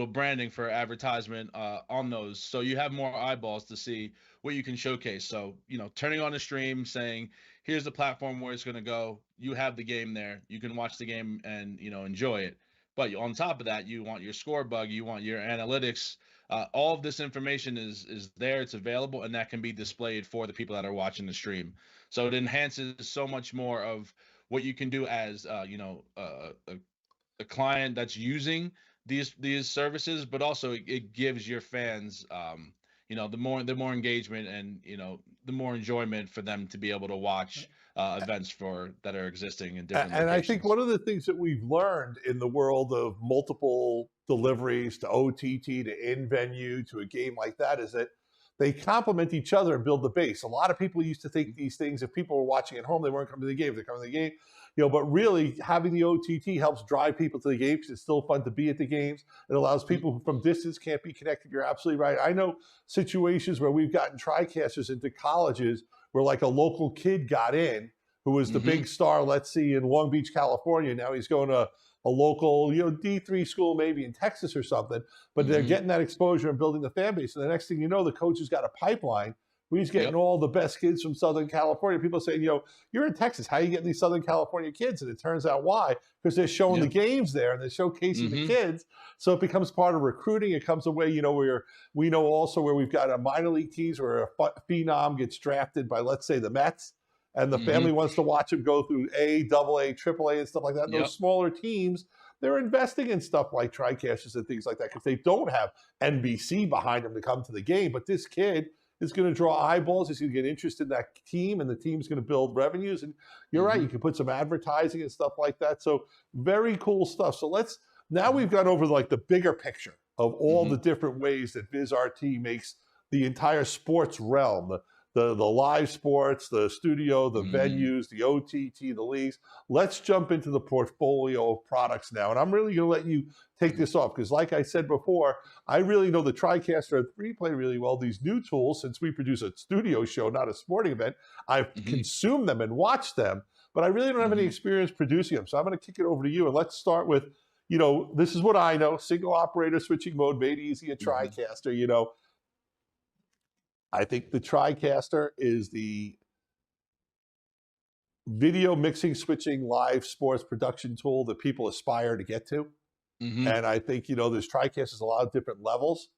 branding for advertisement on those, so you have more eyeballs to see what you can showcase. So turning on a stream, saying here's the platform where it's going to go, you have the game there, you can watch the game and enjoy it. But on top of that, you want your score bug, you want your analytics. All of this information is there, it's available, and that can be displayed for the people that are watching the stream. So it enhances so much more of what you can do as a client that's using these services, but also it gives your fans the more engagement and the more enjoyment for them to be able to watch events that are existing in different locations. And I think one of the things that we've learned in the world of multiple deliveries to OTT to in-venue to a game like that is that they complement each other and build the base. A lot of people used to think these things, if people were watching at home, they weren't coming to the game. They're coming to the game, but really having the OTT helps drive people to the game because it's still fun to be at the games. It allows people who from distance can't be connected. You're absolutely right. I know situations where we've gotten TriCasters into colleges where like a local kid got in who was the big star, let's see, in Long Beach, California. Now he's going to a local, D3 school maybe in Texas or something, but they're getting that exposure and building the fan base. And the next thing you know, the coach has got a pipeline where he's getting all the best kids from Southern California. People saying, you're in Texas. How are you getting these Southern California kids? And it turns out why, because they're showing the games there and they're showcasing the kids. So it becomes part of recruiting. It comes away, where we know also where we've got a minor league teams where a phenom gets drafted by, let's say, the Mets, and the family wants to watch him go through A, AA, AAA, and stuff like that. Those smaller teams, they're investing in stuff like TriCasters and things like that because they don't have NBC behind them to come to the game. But this kid is going to draw eyeballs. He's going to get interested in that team, and the team's going to build revenues. And you're right, you can put some advertising and stuff like that. So very cool stuff. So now we've gone over like the bigger picture of all the different ways that Vizrt makes the entire sports realm, the live sports, the studio, the venues, the OTT, the leagues. Let's jump into the portfolio of products now. And I'm really going to let you take this off because like I said before, I really know the TriCaster and 3Play really well. These new tools, since we produce a studio show, not a sporting event, I've consumed them and watched them, but I really don't have any experience producing them. So I'm going to kick it over to you. And let's start with, this is what I know, single operator switching mode, made easy, a TriCaster, I think the TriCaster is the video mixing, switching, live sports production tool that people aspire to get to. And I think, there's TriCasters a lot of different levels.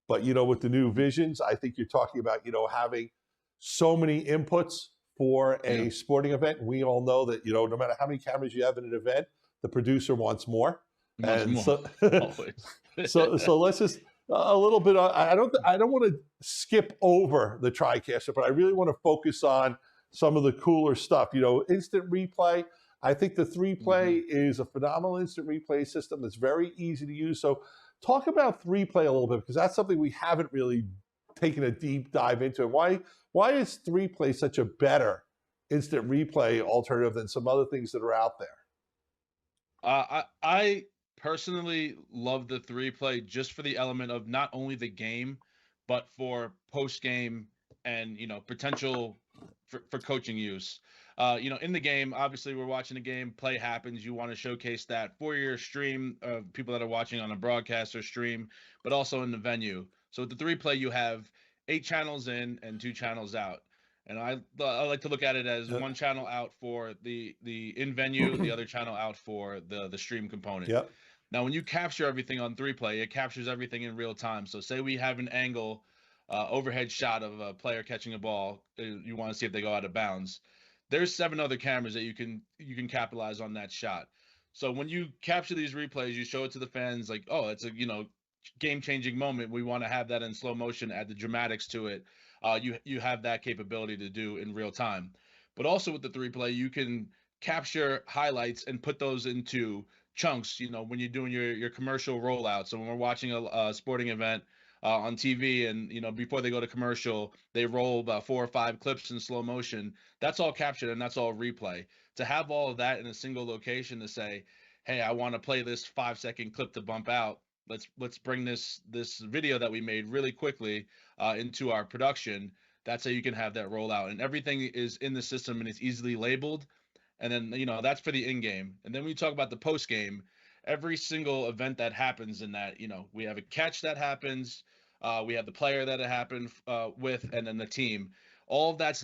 But, with the new visions, I think you're talking about, having so many inputs for a sporting event. We all know that, no matter how many cameras you have in an event, the producer wants more. So let's just a little bit on, I don't want to skip over the TriCaster, but I really want to focus on some of the cooler stuff. Instant replay. I think the 3Play is a phenomenal instant replay system that's very easy to use. So talk about 3Play a little bit, because that's something we haven't really taken a deep dive into. And why is 3Play such a better instant replay alternative than some other things that are out there? I personally love the 3Play just for the element of not only the game, but for post-game and, potential for coaching use. In the game, obviously we're watching a game, play happens. You want to showcase that for your stream, people that are watching on a broadcast or stream, but also in the venue. So with the 3Play, you have 8 channels in and 2 channels out. And I like to look at it as one channel out for the in venue, the other channel out for the stream component. Yep. Now, when you capture everything on 3Play, it captures everything in real time. So say we have an angle, overhead shot of a player catching a ball. You want to see if they go out of bounds. There's 7 other cameras that you can capitalize on that shot. So when you capture these replays, you show it to the fans like, oh, it's a game-changing moment. We want to have that in slow motion, add the dramatics to it. You have that capability to do in real time. But also with the 3Play, you can capture highlights and put those into chunks, when you're doing your commercial rollout. So when we're watching a sporting event on TV and, before they go to commercial, they roll about 4 or 5 clips in slow motion. That's all captured and that's all replay. To have all of that in a single location to say, hey, I want to play this 5-second clip to bump out. Let's bring this video that we made really quickly into our production. That's how you can have that rollout, and everything is in the system and it's easily labeled. And then, that's for the in-game. And then when you talk about the post-game, every single event that happens in that, we have a catch that happens, we have the player that it happened with, and then the team. All of that's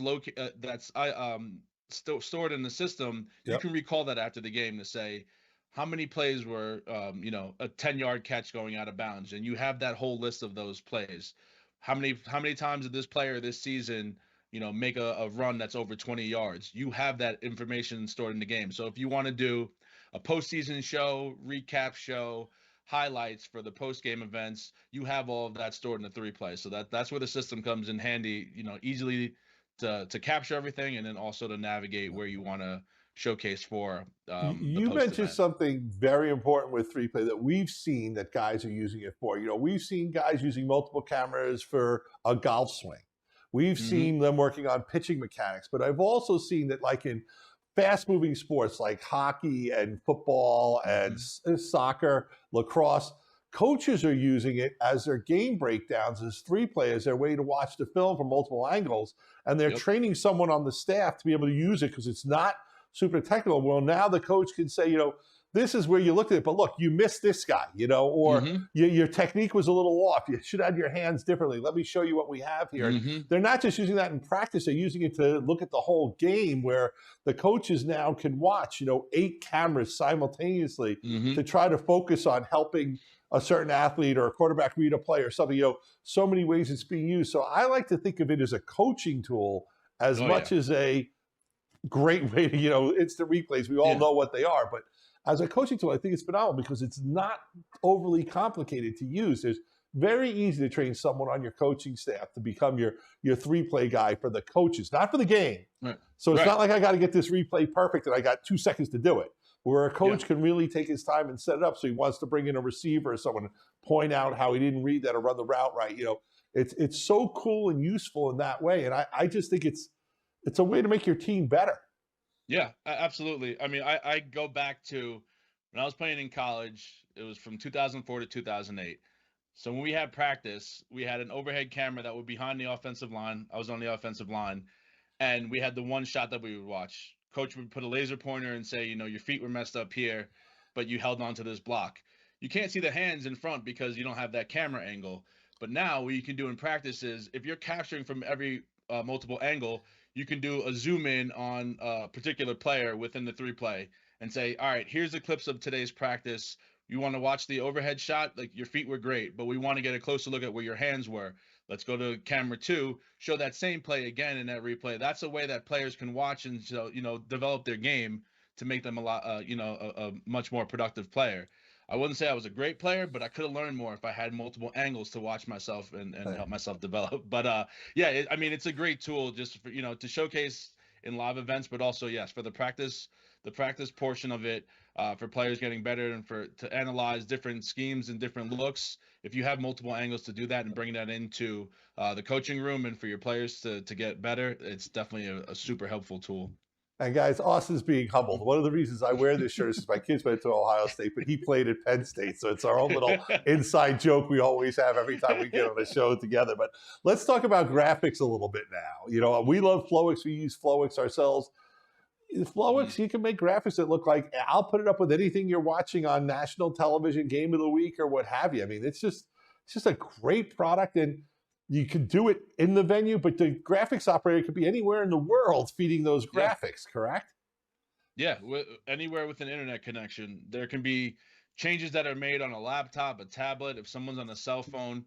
stored in the system. Yep. You can recall that after the game to say, how many plays were, a 10-yard catch going out of bounds? And you have that whole list of those plays. How many times did this player this season, make a run that's over 20 yards? You have that information stored in the game. So if you want to do a postseason show, recap show, highlights for the post-game events, you have all of that stored in the 3Play. So that's where the system comes in handy, easily to capture everything, and then also to navigate where you want to showcase for you mentioned something very important with 3Play that we've seen that guys are using it for. We've seen guys using multiple cameras for a golf swing. We've seen them working on pitching mechanics, but I've also seen that like in fast-moving sports like hockey and football and soccer, lacrosse, coaches are using it as their game breakdowns as 3Play, as their way to watch the film from multiple angles, and they're training someone on the staff to be able to use it because it's not super technical. Well, now the coach can say, this is where you looked at it, but look, you missed this guy, you know, or Mhm. your technique was a little off. You should have your hands differently. Let me show you what we have here. And Mhm. they're not just using that in practice, they're using it to look at the whole game, where the coaches now can watch, you know, 8 cameras simultaneously Mhm. to try to focus on helping a certain athlete or a quarterback read a play or something. You know, so many ways it's being used. So I like to think of it as a coaching tool as Oh, much yeah. as a great way to, you know, instant replays. We all Yeah. know what they are, but as a coaching tool, I think it's phenomenal because it's not overly complicated to use. It's very easy to train someone on your coaching staff to become your 3-play guy for the coaches, not for the game. Right. So it's Right. not like I got to get this replay perfect and I got 2 seconds to do it. Where a coach Yeah. can really take his time and set it up. So he wants to bring in a receiver or someone, point out how he didn't read that or run the route right. You know, it's so cool and useful in that way. And I just think it's a way to make your team better. Yeah, absolutely. I mean, I go back to when I was playing in college. It was from 2004 to 2008. So when we had practice, we had an overhead camera that was behind the offensive line. I was on the offensive line, and we had the one shot that we would watch. Coach would put a laser pointer and say, you know, your feet were messed up here, but you held on to this block. You can't see the hands in front because you don't have that camera angle. But now what you can do in practice is if you're capturing from every multiple angle, you can do a zoom in on a particular player within the 3-play and say, all right, here's the clips of today's practice. You want to watch the overhead shot? Like, your feet were great, but we want to get a closer look at where your hands were. Let's go to camera 2, show that same play again in that replay. That's a way that players can watch and, so, you know, develop their game to make them a lot, you know, a much more productive player. I wouldn't say I was a great player, but I could have learned more if I had multiple angles to watch myself and Right. help myself develop. But yeah, I mean, it's a great tool just for, you know, to showcase in live events, but also, yes, for the practice portion of it, for players getting better and to analyze different schemes and different looks. If you have multiple angles to do that and bring that into the coaching room and for your players to get better, it's definitely a super helpful tool. And guys, Austin's being humbled. One of the reasons I wear this shirt is my kids went to Ohio State, but he played at Penn State. So it's our own little inside joke we always have every time we get on a show together. But let's talk about graphics a little bit now. You know, we love Flowics. We use Flowics ourselves. Flowics, you can make graphics that look like, I'll put it up with anything you're watching on national television, game of the week, or what have you. I mean, it's just a great product, and you can do it in the venue, but the graphics operator could be anywhere in the world feeding those graphics, correct? Yeah, anywhere with an internet connection, there can be changes that are made on a laptop, a tablet. If someone's on a cell phone,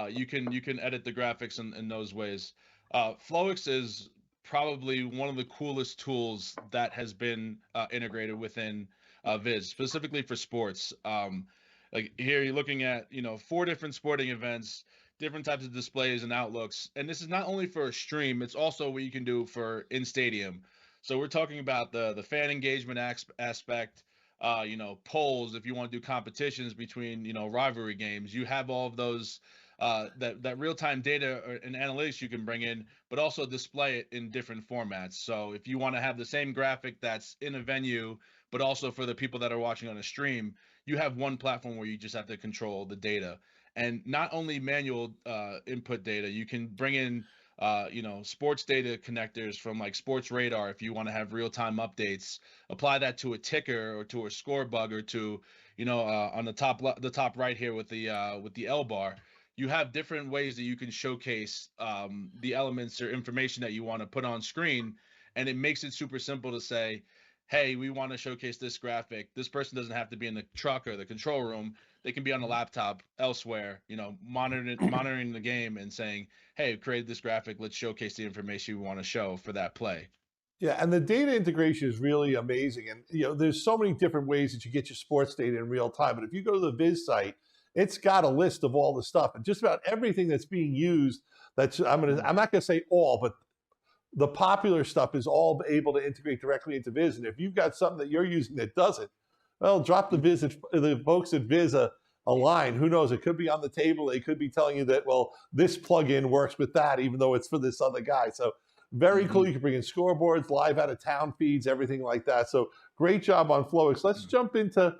you can edit the graphics in those ways. Flowics is probably one of the coolest tools that has been integrated within Viz, specifically for sports. Like here, you're looking at 4 different sporting events, different types of displays and outlooks, and this is not only for a stream; it's also what you can do for in stadium. So we're talking about the fan engagement aspect. Polls. If you want to do competitions between rivalry games, you have all of those that real time data and analytics you can bring in, but also display it in different formats. So if you want to have the same graphic that's in a venue, but also for the people that are watching on a stream, you have one platform where you just have to control the data. And not only manual input data, you can bring in sports data connectors from like Sports Radar if you want to have real-time updates. Apply that to a ticker or to a score bug or to on the top right here with the L bar. You have different ways that you can showcase the elements or information that you want to put on screen, and it makes it super simple to say, hey, we want to showcase this graphic. This person doesn't have to be in the truck or the control room. They can be on a laptop elsewhere, monitoring the game and saying, hey, I've created this graphic. Let's showcase the information we want to show for that play. Yeah, and the data integration is really amazing. And there's so many different ways that you get your sports data in real time. But if you go to the Viz site, it's got a list of all the stuff and just about everything that's being used. I'm not gonna say all, but the popular stuff is all able to integrate directly into Viz. And if you've got something that you're using that doesn't, well, drop the folks at Viz a line. Who knows? It could be on the table. They could be telling you that, well, this plugin works with that, even though it's for this other guy. So very cool. You can bring in scoreboards, live out of town feeds, everything like that. So great job on Flowics. Let's jump into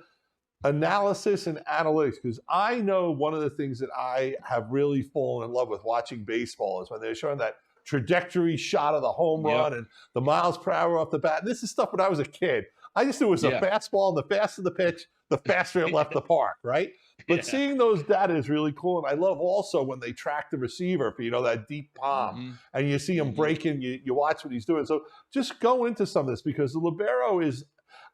analysis and analytics, because I know one of the things that I have really fallen in love with watching baseball is when they're showing that trajectory shot of the home run and the miles per hour off the bat. And this is stuff when I was a kid. I just knew it was a Yeah. fastball, and the faster the pitch, the faster it left the park, right? But Yeah. seeing those data is really cool. And I love also when they track the receiver for, that deep palm, Mm-hmm. and you see him Mm-hmm. breaking, you watch what he's doing. So just go into some of this, because the Libero is,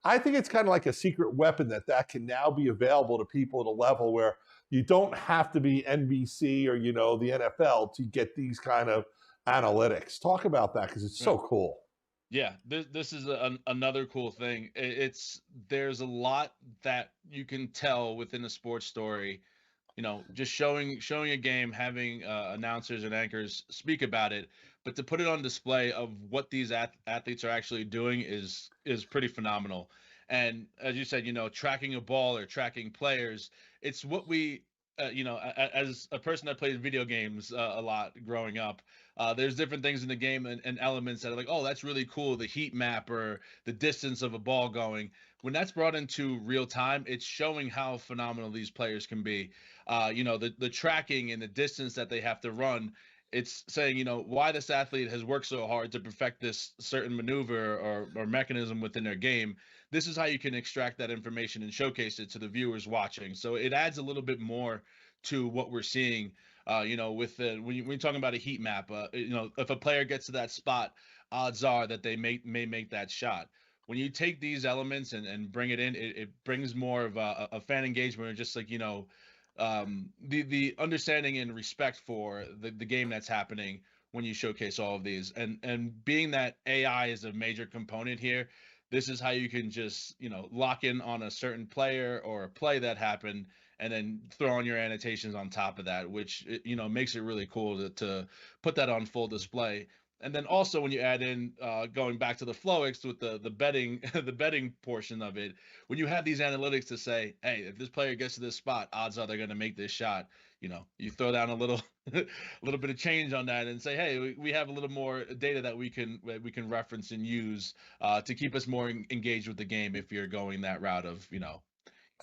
I think it's kind of like a secret weapon that can now be available to people at a level where you don't have to be NBC or, the NFL to get these kind of analytics. Talk about that, because it's so cool. Yeah, this is another cool thing. There's a lot that you can tell within a sports story. Just showing a game, having announcers and anchors speak about it, but to put it on display of what these athletes are actually doing is pretty phenomenal. And as you said, tracking a ball or tracking players, it's what we, as a person that plays video games a lot growing up, there's different things in the game and elements that are like, oh, that's really cool, the heat map or the distance of a ball going. When that's brought into real time, it's showing how phenomenal these players can be. The tracking and the distance that they have to run. It's saying, why this athlete has worked so hard to perfect this certain maneuver or mechanism within their game. This is how you can extract that information and showcase it to the viewers watching. So it adds a little bit more to what we're seeing. With when you're talking about a heat map, if a player gets to that spot, odds are that they may make that shot. When you take these elements and bring it in, it brings more of a fan engagement, or just like, the understanding and respect for the game that's happening when you showcase all of these. And being that AI is a major component here, this is how you can just, lock in on a certain player or a play that happened, and then throw on your annotations on top of that, which, makes it really cool to put that on full display. And then also when you add in, going back to the Flowics with the betting, the betting portion of it, when you have these analytics to say, hey, if this player gets to this spot, odds are they're going to make this shot. You throw down a little, a little bit of change on that and say, hey, we have a little more data that we can reference and use to keep us more engaged with the game. If you're going that route of,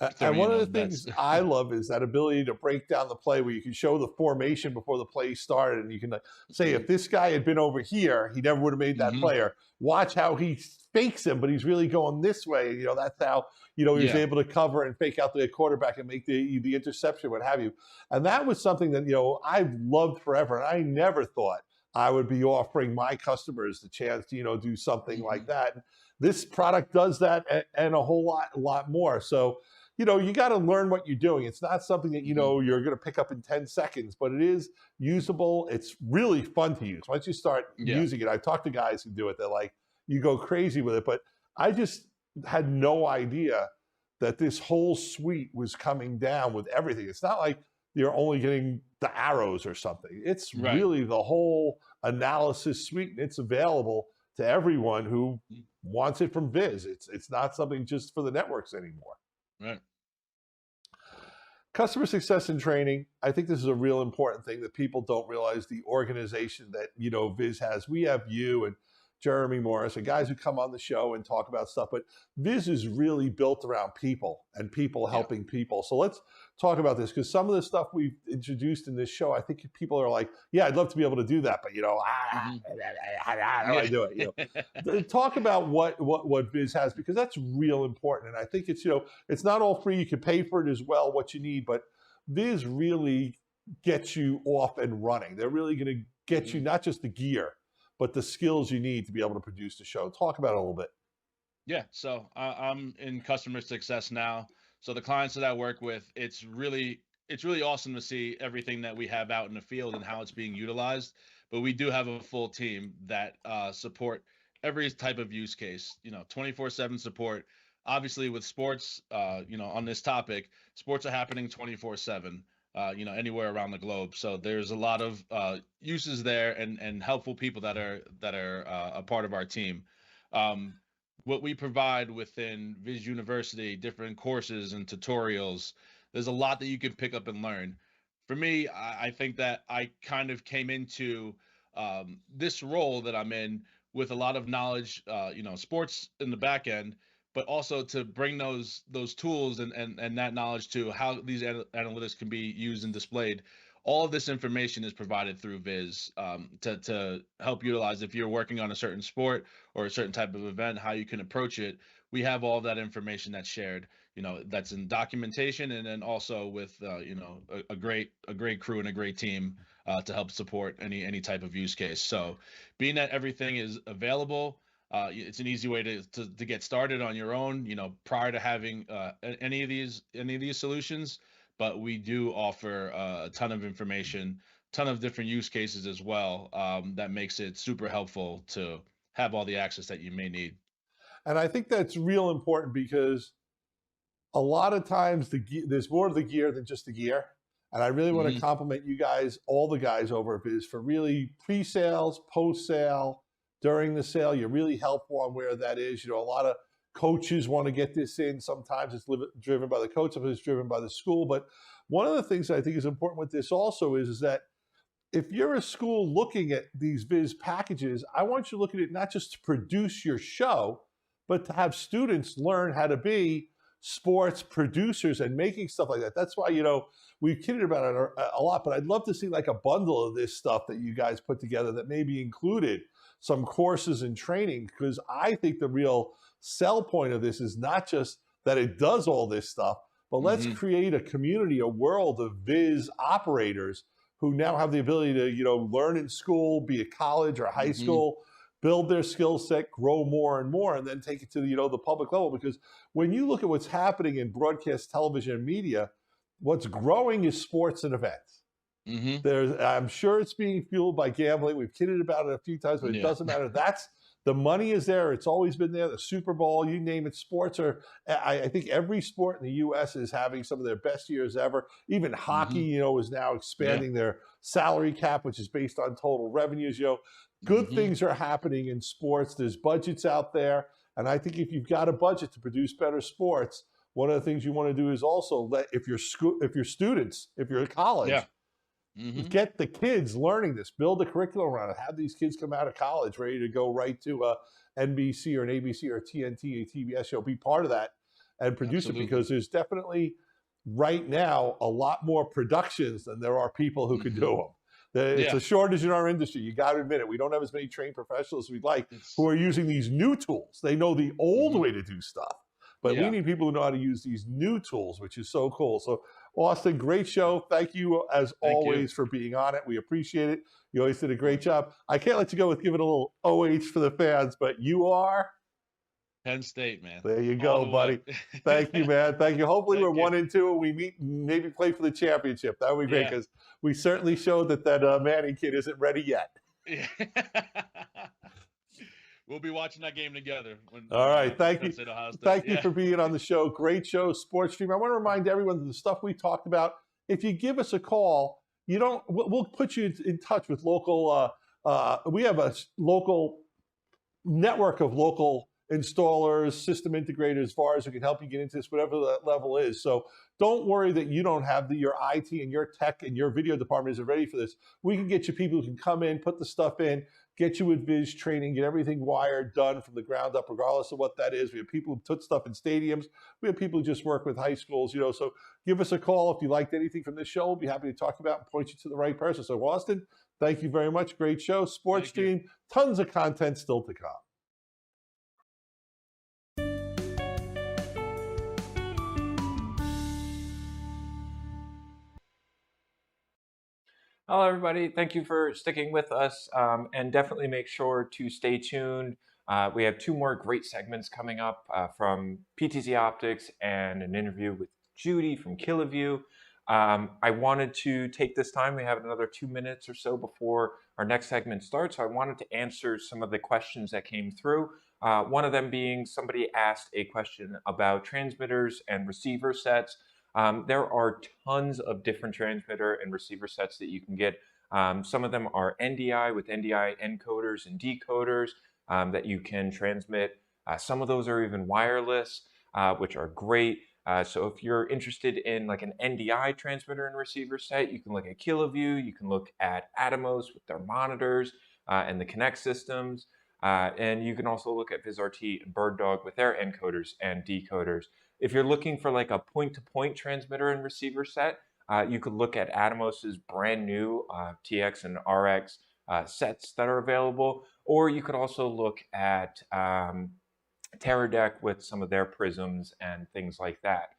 And throwing in one of those the bets. things I love is that ability to break down the play, where you can show the formation before the play started. And you can say, if this guy had been over here, he never would have made that Mm-hmm. player. Watch how he fakes him, but he's really going this way. That's how, he was Yeah. able to cover and fake out the quarterback and make the interception, what have you. And that was something that, I've loved forever. And I never thought I would be offering my customers the chance to, do something Mm-hmm. like that. This product does that and a whole lot more. So, you got to learn what you're doing. It's not something that, you're going to pick up in 10 seconds, but it is usable. It's really fun to use. Once you start Yeah. using it, I've talked to guys who do it. They're like, you go crazy with it. But I just had no idea that this whole suite was coming down with everything. It's not like you're only getting the arrows or something. It's Right. really the whole analysis suite, and it's available to everyone who wants it from Viz. It's not something just for the networks anymore. Right. Customer success and training. I think this is a real important thing that people don't realize, the organization that, Viz has. We have you and Jeremy Morris and guys who come on the show and talk about stuff, but Viz is really built around people and people helping people. So let's talk about this, because some of the stuff we've introduced in this show, I think people are like, yeah, I'd love to be able to do that, but how do I do it? Talk about what Viz has, because that's real important. And I think it's, it's not all free. You can pay for it as well, what you need, but Viz really gets you off and running. They're really going to get you not just the gear, but the skills you need to be able to produce the show. Talk about it a little bit. Yeah, so I'm in customer success now. So the clients that I work with, it's really awesome to see everything that we have out in the field and how it's being utilized. But we do have a full team that support every type of use case. 24/7 support. Obviously, with sports, on this topic, sports are happening 24/7. Anywhere around the globe. So there's a lot of uses there and helpful people that are a part of our team. What we provide within Viz University, different courses and tutorials, there's a lot that you can pick up and learn. For me, I think that I kind of came into this role that I'm in with a lot of knowledge, sports in the back end, but also to bring those tools and that knowledge to how these analytics can be used and displayed all of this information is provided through Viz to help utilize if you're working on a certain sport or a certain type of event, how you can approach it. We have all of that information that's shared, that's in documentation, and then also with a great crew and a great team to help support any type of use case. So being that everything is available, it's an easy way to get started on your own, prior to having any of these solutions. But we do offer a ton of information, ton of different use cases as well, that makes it super helpful to have all the access that you may need. And I think that's real important because a lot of times there's more to the gear than just the gear. And I really want to compliment you guys, all the guys over at Viz, for really pre-sales, post-sale, during the sale. You're really helpful on where that is. A lot of coaches want to get this in. Sometimes it's driven by the coach, sometimes it's driven by the school. But one of the things that I think is important with this also is that if you're a school looking at these Viz packages, I want you to look at it not just to produce your show, but to have students learn how to be sports producers and making stuff like that. That's why, we've kidded about it a lot, but I'd love to see like a bundle of this stuff that you guys put together that maybe included some courses and training, because I think the real sell point of this is not just that it does all this stuff, but let's create a community, a world of Viz operators who now have the ability to, learn in school, be at college or high school, build their skill set, grow more and more, and then take it to the public level. Because when you look at what's happening in broadcast television and media, what's growing is sports and events. I'm sure it's being fueled by gambling. We've kidded about it a few times, but it doesn't matter. The money is there. It's always been there. The Super Bowl, you name it. Sports are, I think every sport in the U.S. is having some of their best years ever. Even hockey, is now expanding their salary cap, which is based on total revenues. Good things are happening in sports. There's budgets out there. And I think if you've got a budget to produce better sports, one of the things you want to do is also if you're students, if you're at college, get the kids learning this, build a curriculum around it, have these kids come out of college ready to go right to a NBC or an ABC or a TNT, a TBS show, be part of that and produce it, because there's definitely right now a lot more productions than there are people who can do them. It's a shortage in our industry. You got to admit it. We don't have as many trained professionals as we'd like who are using these new tools. They know the old way to do stuff, but we need people who know how to use these new tools, which is so cool. So Austin, great show. Thank you as always for being on it. We appreciate it. You always did a great job. I can't let you go with giving a little OH for the fans, but you are Penn State, man. There you go, buddy. Thank you, man. Thank you. Hopefully we're 1-2 and we meet, maybe play for the championship. That would be great, because we certainly showed that Manning kid isn't ready yet. We'll be watching that game together. All right. Thank you. Thank you for being on the show. Great show, SportStream. I want to remind everyone that the stuff we talked about, if you give us a call, we'll put you in touch with local, we have a local network of local installers, system integrators, VARs who can help you get into this, whatever that level is. So don't worry that you don't have your IT and your tech and your video department isn't ready for this. We can get you people who can come in, put the stuff in, get you with Viz training, get everything wired, done from the ground up, regardless of what that is. We have people who put stuff in stadiums. We have people who just work with high schools, so give us a call if you liked anything from this show. We'll be happy to talk about and point you to the right person. So Austin, thank you very much. Great show. SportStream, tons of content still to come. Hello, everybody. Thank you for sticking with us, and definitely make sure to stay tuned. We have 2 more great segments coming up from PTZOptics and an interview with Judy from Kiloview. I wanted to take this time. We have another 2 minutes or so before our next segment starts. So I wanted to answer some of the questions that came through. One of them being somebody asked a question about transmitters and receiver sets. There are tons of different transmitter and receiver sets that you can get. Some of them are NDI with NDI encoders and decoders that you can transmit. Some of those are even wireless, which are great. So if you're interested in like an NDI transmitter and receiver set, you can look at Kiloview, you can look at Atomos with their monitors and the Connect systems. And you can also look at Vizrt and BirdDog with their encoders and decoders. If you're looking for like a point-to-point transmitter and receiver set, You could look at Atomos's brand new TX and RX sets that are available, or you could also look at Teradek with some of their prisms and things like that.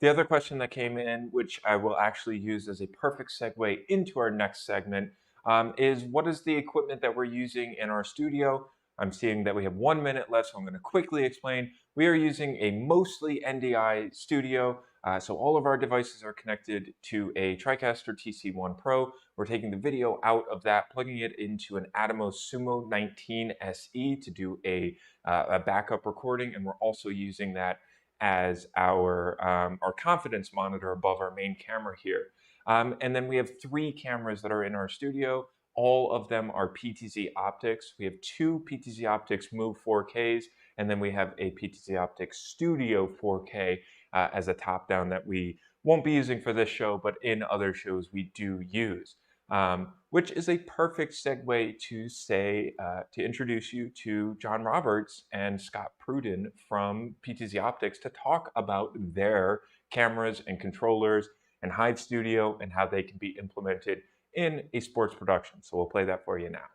The other question that came in, which I will actually use as a perfect segue into our next segment, is what is the equipment that we're using in our studio? I'm seeing that we have 1 minute left, so I'm going to quickly explain. We are using a mostly NDI studio, so all of our devices are connected to a TriCaster TC1 Pro. We're taking the video out of that, plugging it into an Atomos Sumo 19 SE to do a backup recording, and we're also using that as our confidence monitor above our main camera here. And then we have 3 cameras that are in our studio. All of them are PTZOptics. We have 2 PTZOptics Move 4Ks, and then we have a PTZOptics Studio 4K as a top-down that we won't be using for this show, but in other shows we do use. Which is a perfect segue to say, to introduce you to John Roberts and Scott Pruden from PTZOptics to talk about their cameras and controllers and Hive Studio and how they can be implemented in a sports production. So we'll play that for you now.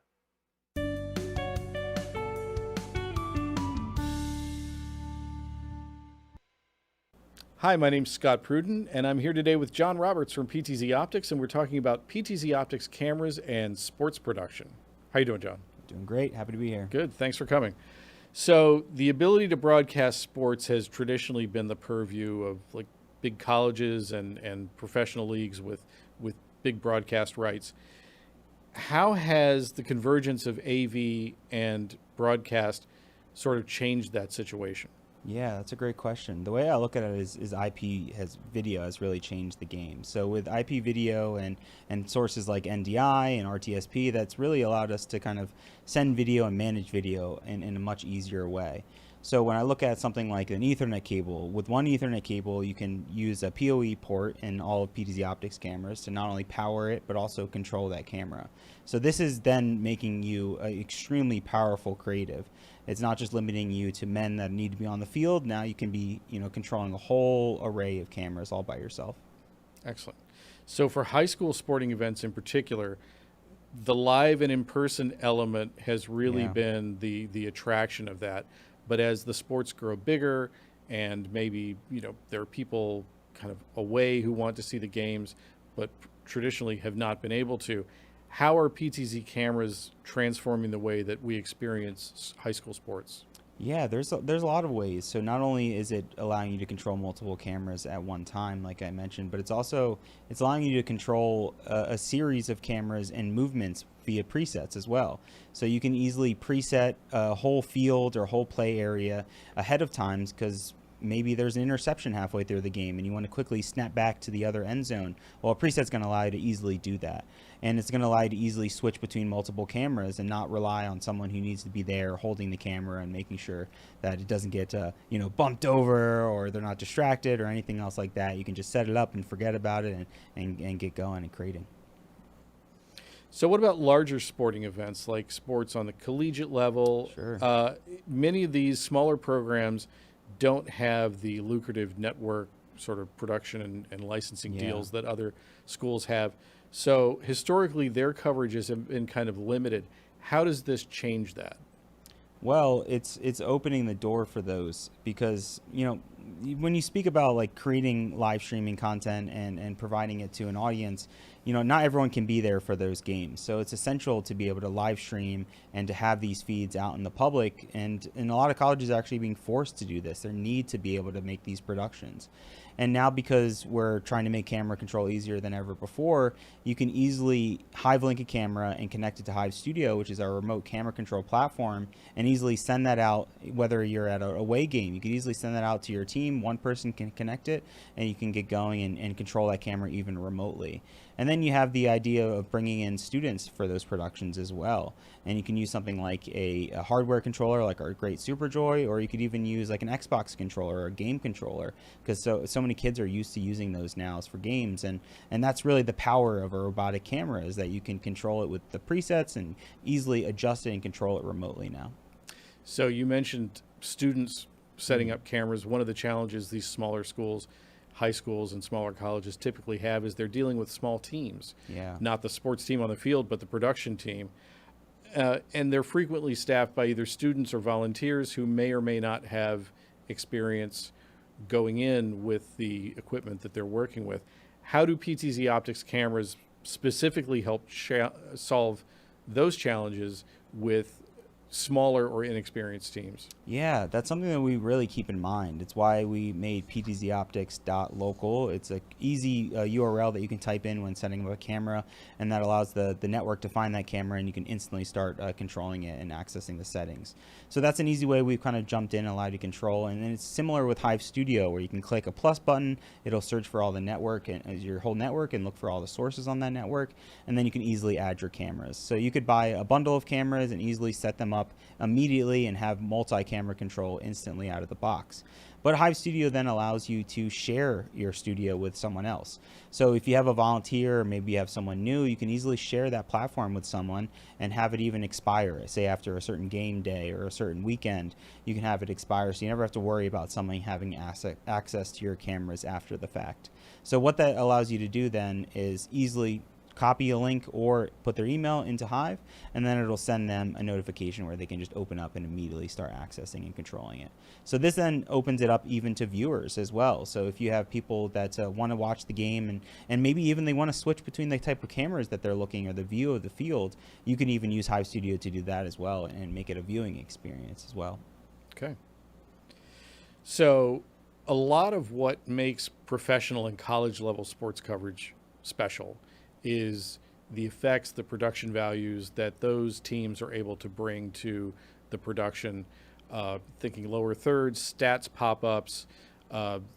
Hi, my name's Scott Pruden, and I'm here today with John Roberts from PTZOptics, and we're talking about PTZOptics cameras and sports production. How you doing, John? Doing great. Happy to be here. Good. Thanks for coming. So the ability to broadcast sports has traditionally been the purview of like big colleges and professional leagues with big broadcast rights. How has the convergence of AV and broadcast sort of changed that situation? Yeah, that's a great question. The way I look at it is video has really changed the game. So with IP video and sources like NDI and RTSP, that's really allowed us to kind of send video and manage video in a much easier way. So when I look at something like an Ethernet cable, with one Ethernet cable, you can use a PoE port in all of PTZOptics cameras to not only power it, but also control that camera. So this is then making you an extremely powerful creative. It's not just limiting you to men that need to be on the field. Now you can be, controlling a whole array of cameras all by yourself. Excellent. So for high school sporting events in particular, the live and in-person element has really been the attraction of that. But as the sports grow bigger and maybe, there are people kind of away who want to see the games, but traditionally have not been able to, how are PTZ cameras transforming the way that we experience high school sports? Yeah, there's a lot of ways. So not only is it allowing you to control multiple cameras at one time, like I mentioned, but it's allowing you to control a series of cameras and movements via presets as well. So you can easily preset a whole field or whole play area ahead of time because maybe there's an interception halfway through the game and you want to quickly snap back to the other end zone. Well, a preset's going to allow you to easily do that. And it's going to allow you to easily switch between multiple cameras and not rely on someone who needs to be there holding the camera and making sure that it doesn't get, bumped over or they're not distracted or anything else like that. You can just set it up and forget about it and get going and creating. So what about larger sporting events like sports on the collegiate level? Sure. Many of these smaller programs don't have the lucrative network sort of production and licensing deals that other schools have. So historically, their coverages have been kind of limited. How does this change that? Well, it's opening the door for those because, when you speak about like creating live streaming content and providing it to an audience, not everyone can be there for those games. So it's essential to be able to live stream and to have these feeds out in the public. And a lot of colleges are actually being forced to do this. They need to be able to make these productions. And now because we're trying to make camera control easier than ever before, you can easily Hive link a camera and connect it to Hive Studio, which is our remote camera control platform, and easily send that out, whether you're at an away game. You can easily send that out to your team. One person can connect it, and you can get going and control that camera even remotely. And then you have the idea of bringing in students for those productions as well. And you can use something like a hardware controller like our great SuperJoy, or you could even use like an Xbox controller or a game controller, because so many kids are used to using those now for games. And that's really the power of a robotic camera, is that you can control it with the presets and easily adjust it and control it remotely now. So you mentioned students setting up cameras. One of the challenges these smaller schools high schools and smaller colleges typically have is they're dealing with small teams. Yeah. Not the sports team on the field, but the production team. And they're frequently staffed by either students or volunteers who may or may not have experience going in with the equipment that they're working with. How do PTZOptics cameras specifically help solve those challenges with smaller or inexperienced teams? Yeah, that's something that we really keep in mind. It's why we made PTZOptics.local. It's an easy URL that you can type in when setting up a camera, and that allows the network to find that camera, and you can instantly start controlling it and accessing the settings. So that's an easy way we've kind of jumped in and allowed you to control. And then it's similar with Hive Studio, where you can click a plus button, it'll search for all the network and your whole network and look for all the sources on that network, and then you can easily add your cameras. So you could buy a bundle of cameras and easily set them up immediately and have multi-camera control instantly out of the box. But Hive Studio then allows you to share your studio with someone else. So if you have a volunteer or maybe you have someone new, you can easily share that platform with someone and have it even expire. Say after a certain game day or a certain weekend, you can have it expire, so you never have to worry about someone having access to your cameras after the fact. So what that allows you to do then is easily copy a link or put their email into Hive, and then it'll send them a notification where they can just open up and immediately start accessing and controlling it. So this then opens it up even to viewers as well. So if you have people that want to watch the game and maybe even they want to switch between the type of cameras that they're looking or the view of the field, you can even use Hive Studio to do that as well and make it a viewing experience as well. Okay. So a lot of what makes professional and college level sports coverage special is the effects, the production values that those teams are able to bring to the production. Thinking lower thirds, stats pop-ups,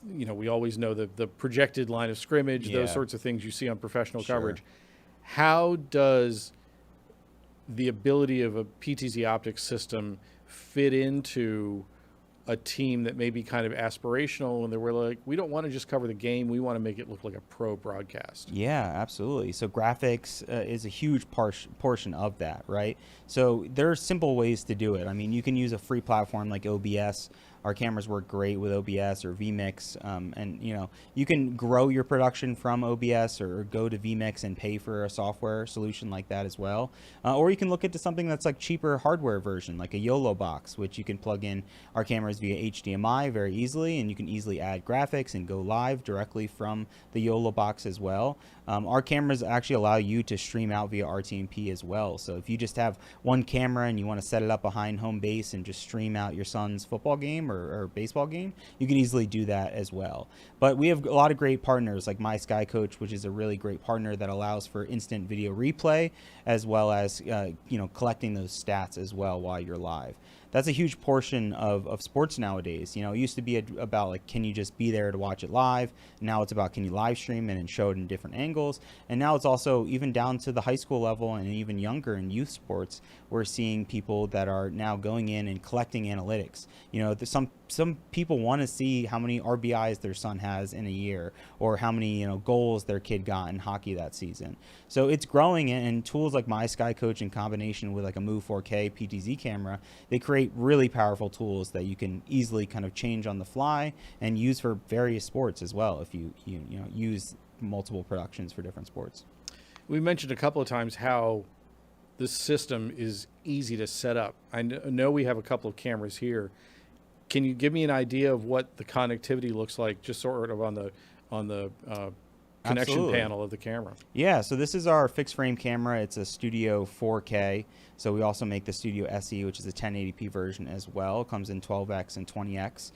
we always know the projected line of scrimmage, those sorts of things you see on professional coverage. How does the ability of a PTZOptics system fit into a team that may be kind of aspirational and they were like, we don't want to just cover the game, we want to make it look like a pro broadcast? Yeah, absolutely. So graphics is a huge portion of that, right? So there are simple ways to do it. I mean, you can use a free platform like OBS. Our cameras work great with OBS or vMix, and you can grow your production from OBS or go to vMix and pay for a software solution like that as well. Or you can look into something that's like cheaper hardware version, like a YOLO box, which you can plug in our cameras via HDMI very easily, and you can easily add graphics and go live directly from the YOLO box as well. Our cameras actually allow you to stream out via RTMP as well. So if you just have one camera and you want to set it up behind home base and just stream out your son's football game or baseball game, you can easily do that as well. But we have a lot of great partners like My Sky Coach, which is a really great partner that allows for instant video replay as well as collecting those stats as well while you're live. That's a huge portion of sports nowadays. It used to be about like, can you just be there to watch it live? Now it's about, can you live stream it and show it in different angles? And now it's also even down to the high school level and even younger in youth sports. We're seeing people that are now going in and collecting analytics. Some people want to see how many RBIs their son has in a year, or how many goals their kid got in hockey that season. So it's growing, and tools like My Sky Coach in combination with like a Move 4K PTZ camera, they create really powerful tools that you can easily kind of change on the fly and use for various sports as well if you use multiple productions for different sports. We mentioned a couple of times how this system is easy to set up. I know we have a couple of cameras here. Can you give me an idea of what the connectivity looks like, just sort of on the connection Absolutely. panel of the camera? Yeah, so this is our fixed frame camera. It's a Studio 4K. So we also make the Studio SE, which is a 1080p version as well. It comes in 12x and 20x.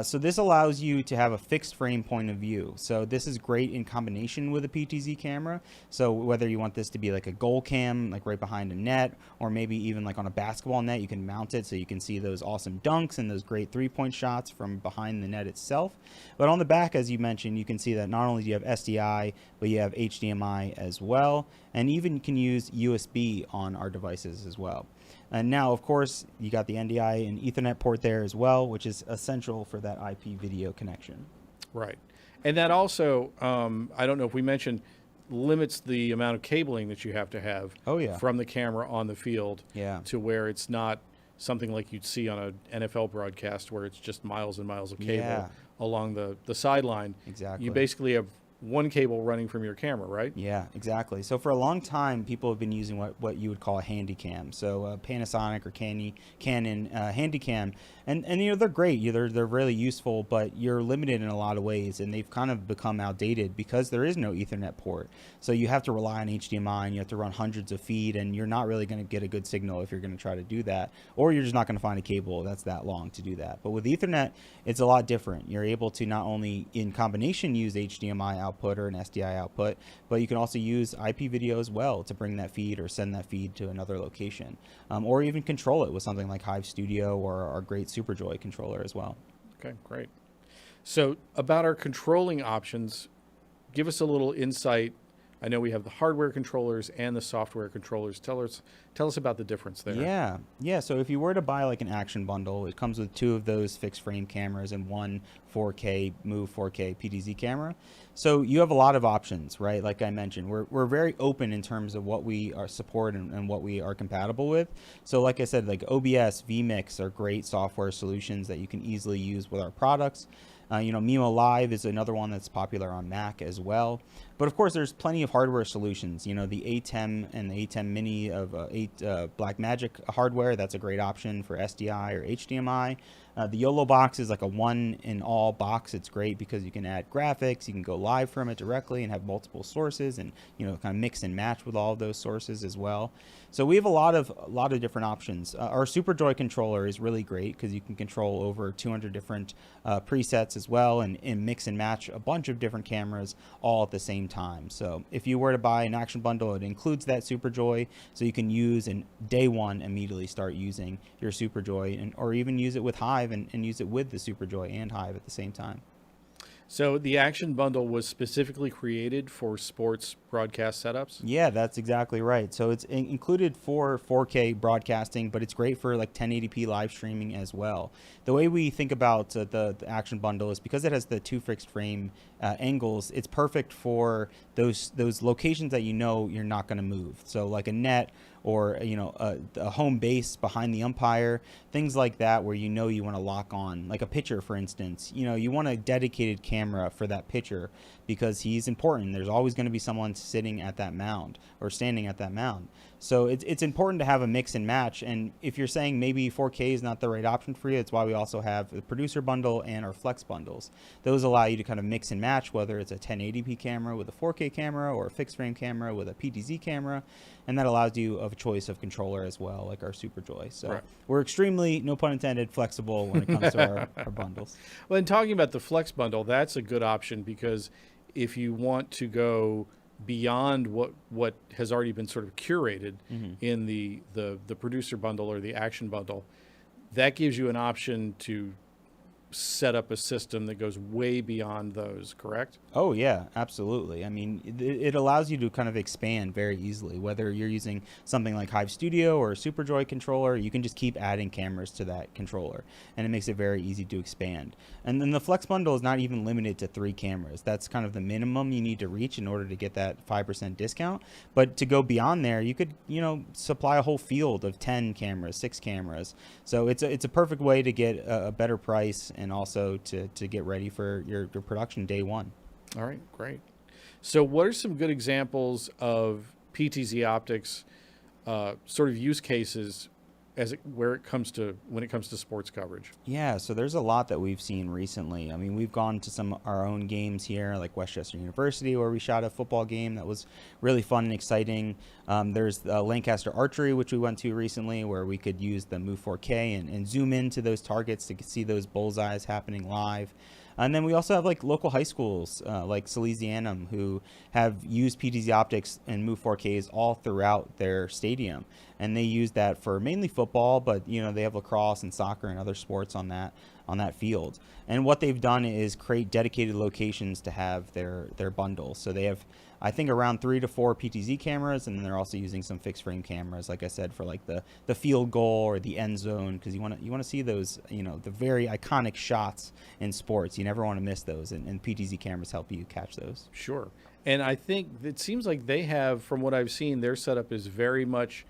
So this allows you to have a fixed frame point of view. So this is great in combination with a PTZ camera. So whether you want this to be like a goal cam, like right behind a net, or maybe even like on a basketball net, you can mount it so you can see those awesome dunks and those great three-point shots from behind the net itself. But on the back, as you mentioned, you can see that not only do you have SDI, but you have HDMI as well, and even you can use USB on our devices as well. And now, of course, you got the NDI and Ethernet port there as well, which is essential for that IP video connection. Right. And that also, I don't know if we mentioned, limits the amount of cabling that you have to have Oh, yeah. from the camera on the field Yeah. to where it's not something like you'd see on an NFL broadcast where it's just miles and miles of cable Yeah. along the sideline. Exactly. You basically have one cable running from your camera, right? Yeah, exactly. So for a long time, people have been using what you would call a handy cam. So Panasonic or Canon handy cam, and they're great. They're really useful, but you're limited in a lot of ways, and they've kind of become outdated because there is no Ethernet port. So you have to rely on HDMI, and you have to run hundreds of feet, and you're not really going to get a good signal if you're going to try to do that, or you're just not going to find a cable that's that long to do that. But with Ethernet, it's a lot different. You're able to not only in combination use HDMI output or an SDI output, but you can also use IP video as well to bring that feed or send that feed to another location, or even control it with something like Hive Studio or our great SuperJoy controller as well. Okay, great. So about our controlling options, give us a little insight. I know we have the hardware controllers and the software controllers. Tell us about the difference there. Yeah. So if you were to buy like an action bundle, it comes with 2 of those fixed frame cameras and 1 4K Move 4K PTZ camera. So you have a lot of options, right? Like I mentioned, we're very open in terms of what we are support and what we are compatible with. So like I said, like OBS, vMix are great software solutions that you can easily use with our products. Mimo Live is another one that's popular on Mac as well. But of course, there's plenty of hardware solutions. The A10 and the A10 Mini of Blackmagic hardware, that's a great option for SDI or HDMI. The YOLO box is like a one-in-all box. It's great because you can add graphics, you can go live from it directly and have multiple sources, and kind of mix and match with all of those sources as well. So we have a lot of different options. Our SuperJoy controller is really great because you can control over 200 different presets as well, and mix and match a bunch of different cameras all at the same time. So if you were to buy an action bundle, it includes that SuperJoy, so you can use in day one immediately start using your SuperJoy, or even use it with Hive and use it with the SuperJoy and Hive at the same time. So the action bundle was specifically created for sports broadcast setups? Yeah, that's exactly right. So it's included for 4K broadcasting, but it's great for like 1080p live streaming as well. The way we think about the action bundle is because it has the 2 fixed frame angles, it's perfect for those locations that you're not going to move. So like a net, or a home base behind the umpire, things like that, where you want to lock on, like a pitcher, for instance. You want a dedicated camera for that pitcher because he's important. There's always going to be someone sitting at that mound or standing at that mound. So it's important to have a mix and match. And if you're saying maybe 4K is not the right option for you, it's why we also have the producer bundle and our flex bundles. Those allow you to kind of mix and match, whether it's a 1080p camera with a 4K camera or a fixed frame camera with a PTZ camera. And that allows you a choice of controller as well, like our SuperJoy. So We're extremely, no pun intended, flexible when it comes to our bundles. Well, in talking about the flex bundle, that's a good option because if you want to go beyond what has already been sort of curated in the producer bundle or the action bundle, that gives you an option to set up a system that goes way beyond those, correct? Oh yeah, absolutely. I mean, it allows you to kind of expand very easily. Whether you're using something like Hive Studio or a SuperJoy controller, you can just keep adding cameras to that controller, and it makes it very easy to expand. And then the Flex bundle is not even limited to 3 cameras. That's kind of the minimum you need to reach in order to get that 5% discount. But to go beyond there, you could, supply a whole field of 10 cameras, 6 cameras. So it's a perfect way to get a better price and also to get ready for your production day one. All right, great. So what are some good examples of PTZOptics sort of use cases when it comes to sports coverage? Yeah, so there's a lot that we've seen recently. I mean, we've gone to some of our own games here, like Westchester University, where we shot a football game that was really fun and exciting. There's Lancaster Archery, which we went to recently, where we could use the Move 4K and zoom into those targets to see those bullseyes happening live. And then we also have like local high schools like Salesianum, who have used PTZOptics and Move 4Ks all throughout their stadium. And they use that for mainly football, but they have lacrosse and soccer and other sports on that field. And what they've done is create dedicated locations to have their bundles. So they have, I think, around 3 to 4 PTZ cameras, and then they're also using some fixed frame cameras, like I said, for like the field goal or the end zone, because you want to see those, the very iconic shots in sports. You never want to miss those, and PTZ cameras help you catch those. Sure. And I think it seems like they have, from what I've seen, their setup is very much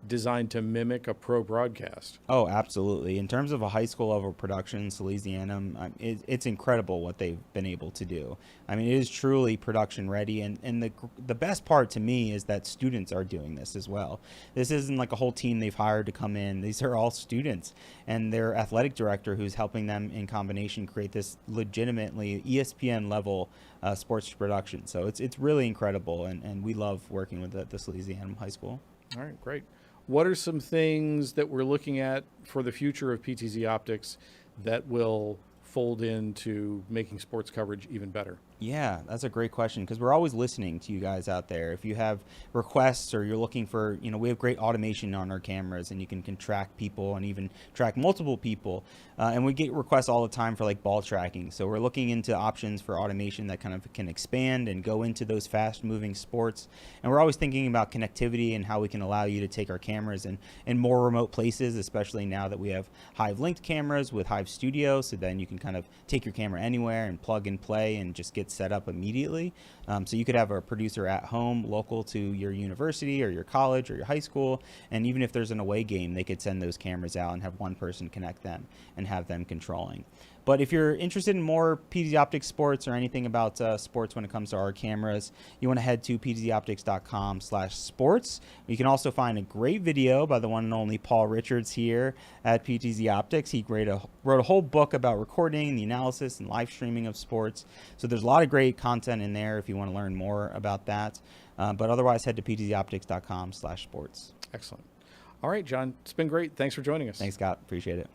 designed to mimic a pro broadcast. Oh, absolutely. In terms of a high school level production, Salesianum, it's incredible what they've been able to do. I mean, it is truly production ready. And the best part to me is that students are doing this as well. This isn't like a whole team they've hired to come in. These are all students and their athletic director who's helping them in combination create this legitimately ESPN level sports production. So it's really incredible. And we love working with the Salesianum High School. All right, great. What are some things that we're looking at for the future of PTZOptics that will fold into making sports coverage even better? Yeah, that's a great question, because we're always listening to you guys out there. If you have requests or you're looking for, we have great automation on our cameras, and you can track people and even track multiple people. And we get requests all the time for like ball tracking. So we're looking into options for automation that kind of can expand and go into those fast moving sports. And we're always thinking about connectivity and how we can allow you to take our cameras in more remote places, especially now that we have Hive linked cameras with Hive Studio. So then you can kind of take your camera anywhere and plug and play and just get set up immediately. So you could have a producer at home local to your university or your college or your high school, and even if there's an away game, they could send those cameras out and have one person connect them and have them controlling. But if you're interested in more PTZOptics sports or anything about sports when it comes to our cameras, you want to head to PTZOptics.com/sports. You can also find a great video by the one and only Paul Richards here at PTZOptics. He wrote a whole book about recording, the analysis, and live streaming of sports. So there's a lot of great content in there if you want to learn more about that. But otherwise, head to PTZOptics.com/sports. Excellent. All right, John, it's been great. Thanks for joining us. Thanks, Scott. Appreciate it.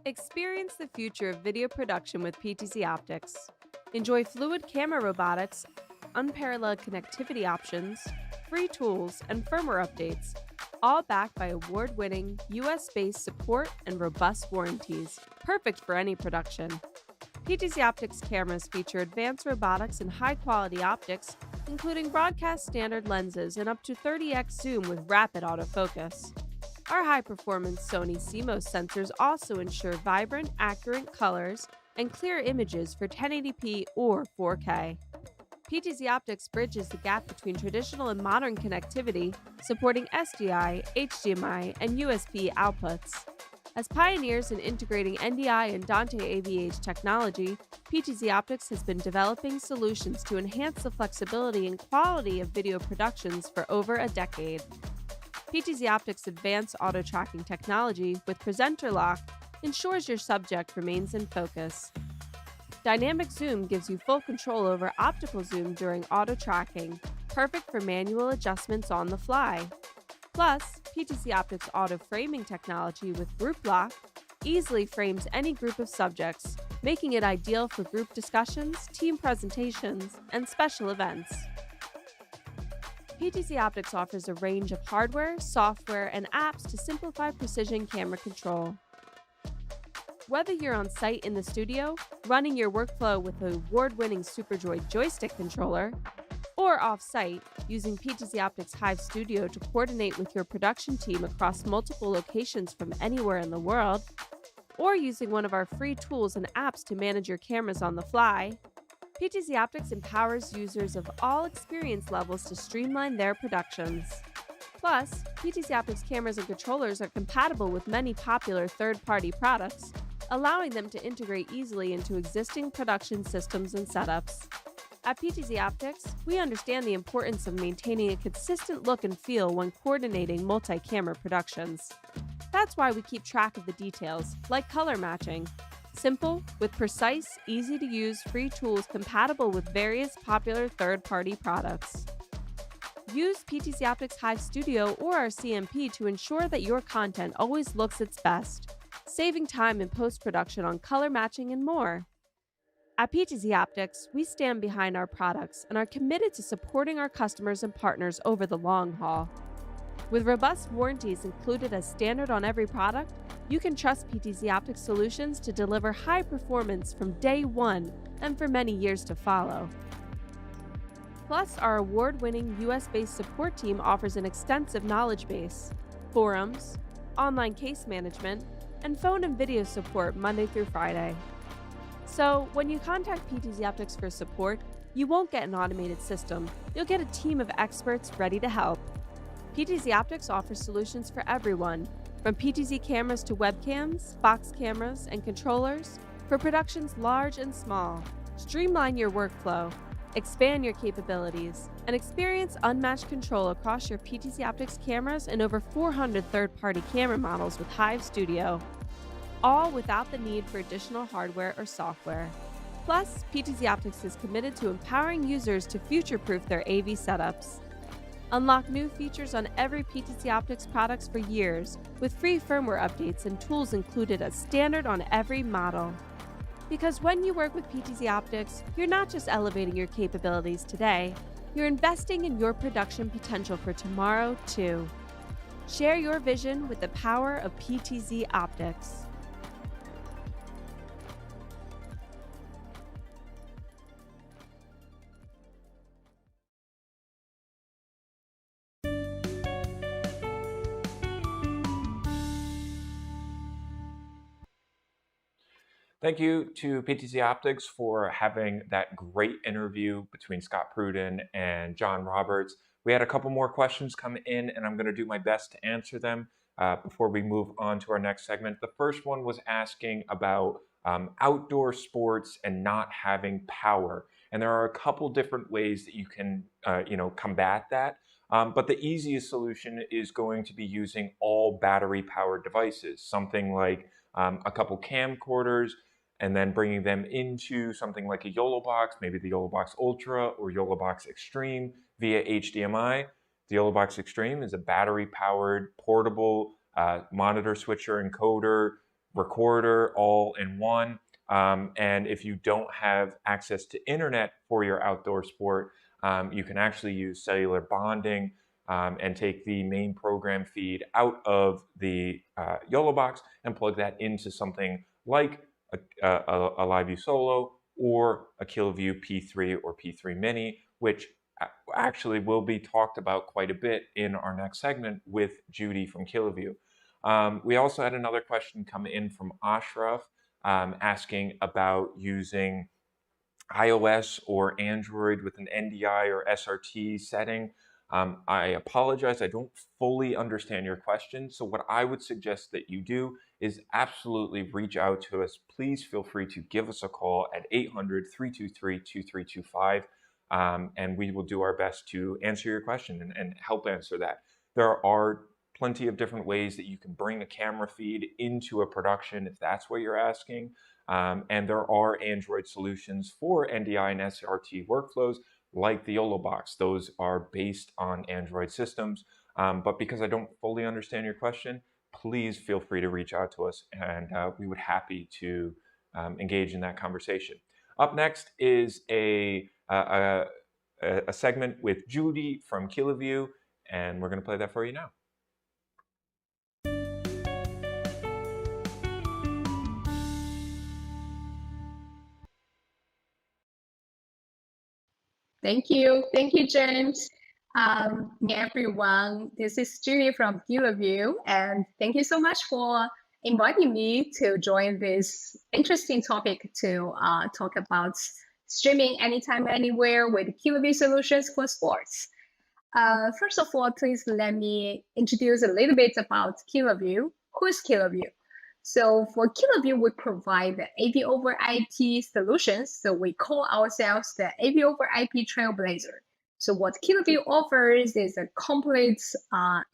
Experience the future of video production with PTZOptics. Enjoy fluid camera robotics, unparalleled connectivity options, free tools, and firmware updates, all backed by award-winning US-based support and robust warranties, perfect for any production. PTZOptics cameras feature advanced robotics and high-quality optics, including broadcast standard lenses and up to 30x zoom with rapid autofocus. Our high-performance Sony CMOS sensors also ensure vibrant, accurate colors and clear images for 1080p or 4K. PTZOptics bridges the gap between traditional and modern connectivity, supporting SDI, HDMI, and USB outputs. As pioneers in integrating NDI and Dante AVH technology, PTZOptics has been developing solutions to enhance the flexibility and quality of video productions for over a decade. PTZOptics' advanced auto-tracking technology with presenter lock ensures your subject remains in focus. Dynamic zoom gives you full control over optical zoom during auto-tracking, perfect for manual adjustments on the fly. Plus, PTZOptics auto-framing technology with group lock easily frames any group of subjects, making it ideal for group discussions, team presentations, and special events. PTZOptics offers a range of hardware, software, and apps to simplify precision camera control. Whether you're on site in the studio, running your workflow with the award-winning SuperDroid joystick controller, or off-site using PTZOptics Hive Studio to coordinate with your production team across multiple locations from anywhere in the world, or using one of our free tools and apps to manage your cameras on the fly, PTZOptics empowers users of all experience levels to streamline their productions. Plus, PTZOptics cameras and controllers are compatible with many popular third-party products, allowing them to integrate easily into existing production systems and setups. At PTZOptics, we understand the importance of maintaining a consistent look and feel when coordinating multi-camera productions. That's why we keep track of the details, like color matching. Simple, with precise, easy-to-use free tools compatible with various popular third-party products. Use PTZOptics Hive Studio or our CMP to ensure that your content always looks its best, saving time in post-production on color matching and more. At PTZOptics, we stand behind our products and are committed to supporting our customers and partners over the long haul. With robust warranties included as standard on every product, you can trust PTZOptics solutions to deliver high performance from day one and for many years to follow. Plus, our award-winning US-based support team offers an extensive knowledge base, forums, online case management, and phone and video support Monday through Friday. So, when you contact PTZOptics for support, you won't get an automated system. You'll get a team of experts ready to help. PTZOptics offers solutions for everyone, from PTZ cameras to webcams, box cameras, and controllers, for productions large and small. Streamline your workflow, expand your capabilities, and experience unmatched control across your PTZOptics cameras and over 400 third-party camera models with Hive Studio, all without the need for additional hardware or software. Plus, PTZOptics is committed to empowering users to future-proof their AV setups. Unlock new features on every PTZOptics products for years, with free firmware updates and tools included as standard on every model. Because when you work with PTZOptics, you're not just elevating your capabilities today, you're investing in your production potential for tomorrow, too. Share your vision with the power of PTZOptics. Thank you to PTZOptics for having that great interview between Scott Pruden and John Roberts. We had a couple more questions come in, and I'm going to do my best to answer them before we move on to our next segment. The first one was asking about outdoor sports and not having power. And there are a couple different ways that you can combat that. But the easiest solution is going to be using all battery-powered devices, something like a couple camcorders, and then bringing them into something like a YOLO box, maybe the YOLO Box Ultra or YOLO Box Extreme via HDMI. The YOLO Box Extreme is a battery-powered, portable monitor switcher, encoder, recorder, all in one. And if you don't have access to internet for your outdoor sport, you can actually use cellular bonding and take the main program feed out of the YOLO box and plug that into something like a Live Solo or a Kiloview P3 or P3 Mini, which actually will be talked about quite a bit in our next segment with Judy from Kiloview. We also had another question come in from Ashraf asking about using iOS or Android with an NDI or SRT setting. I apologize, I don't fully understand your question. So what I would suggest that you do is absolutely reach out to us. Please feel free to give us a call at 800-323-2325, and we will do our best to answer your question and help answer that. There are plenty of different ways that you can bring a camera feed into a production if that's what you're asking. And there are Android solutions for NDI and SRT workflows like the YOLO box. Those are based on Android systems. But because I don't fully understand your question, please feel free to reach out to us, and we would be happy to engage in that conversation. Up next is a segment with Judy from Kiloview, and we're going to play that for you now. Thank you, James. Everyone, this is Judy from Kiloview, and thank you so much for inviting me to join this interesting topic to talk about streaming anytime, anywhere with Kiloview solutions for sports. First of all, please let me introduce a little bit about Kiloview. Who's Kiloview? So for Kiloview, we provide the AV over IP solutions. So we call ourselves the AV over IP trailblazer. So what Kiloview offers is a complete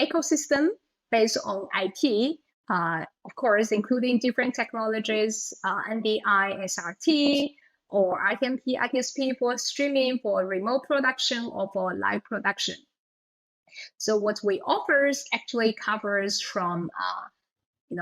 ecosystem based on IP, of course, including different technologies, NDI, SRT, or RTMP, ITSP for streaming, for remote production, or for live production. So what we offer actually covers from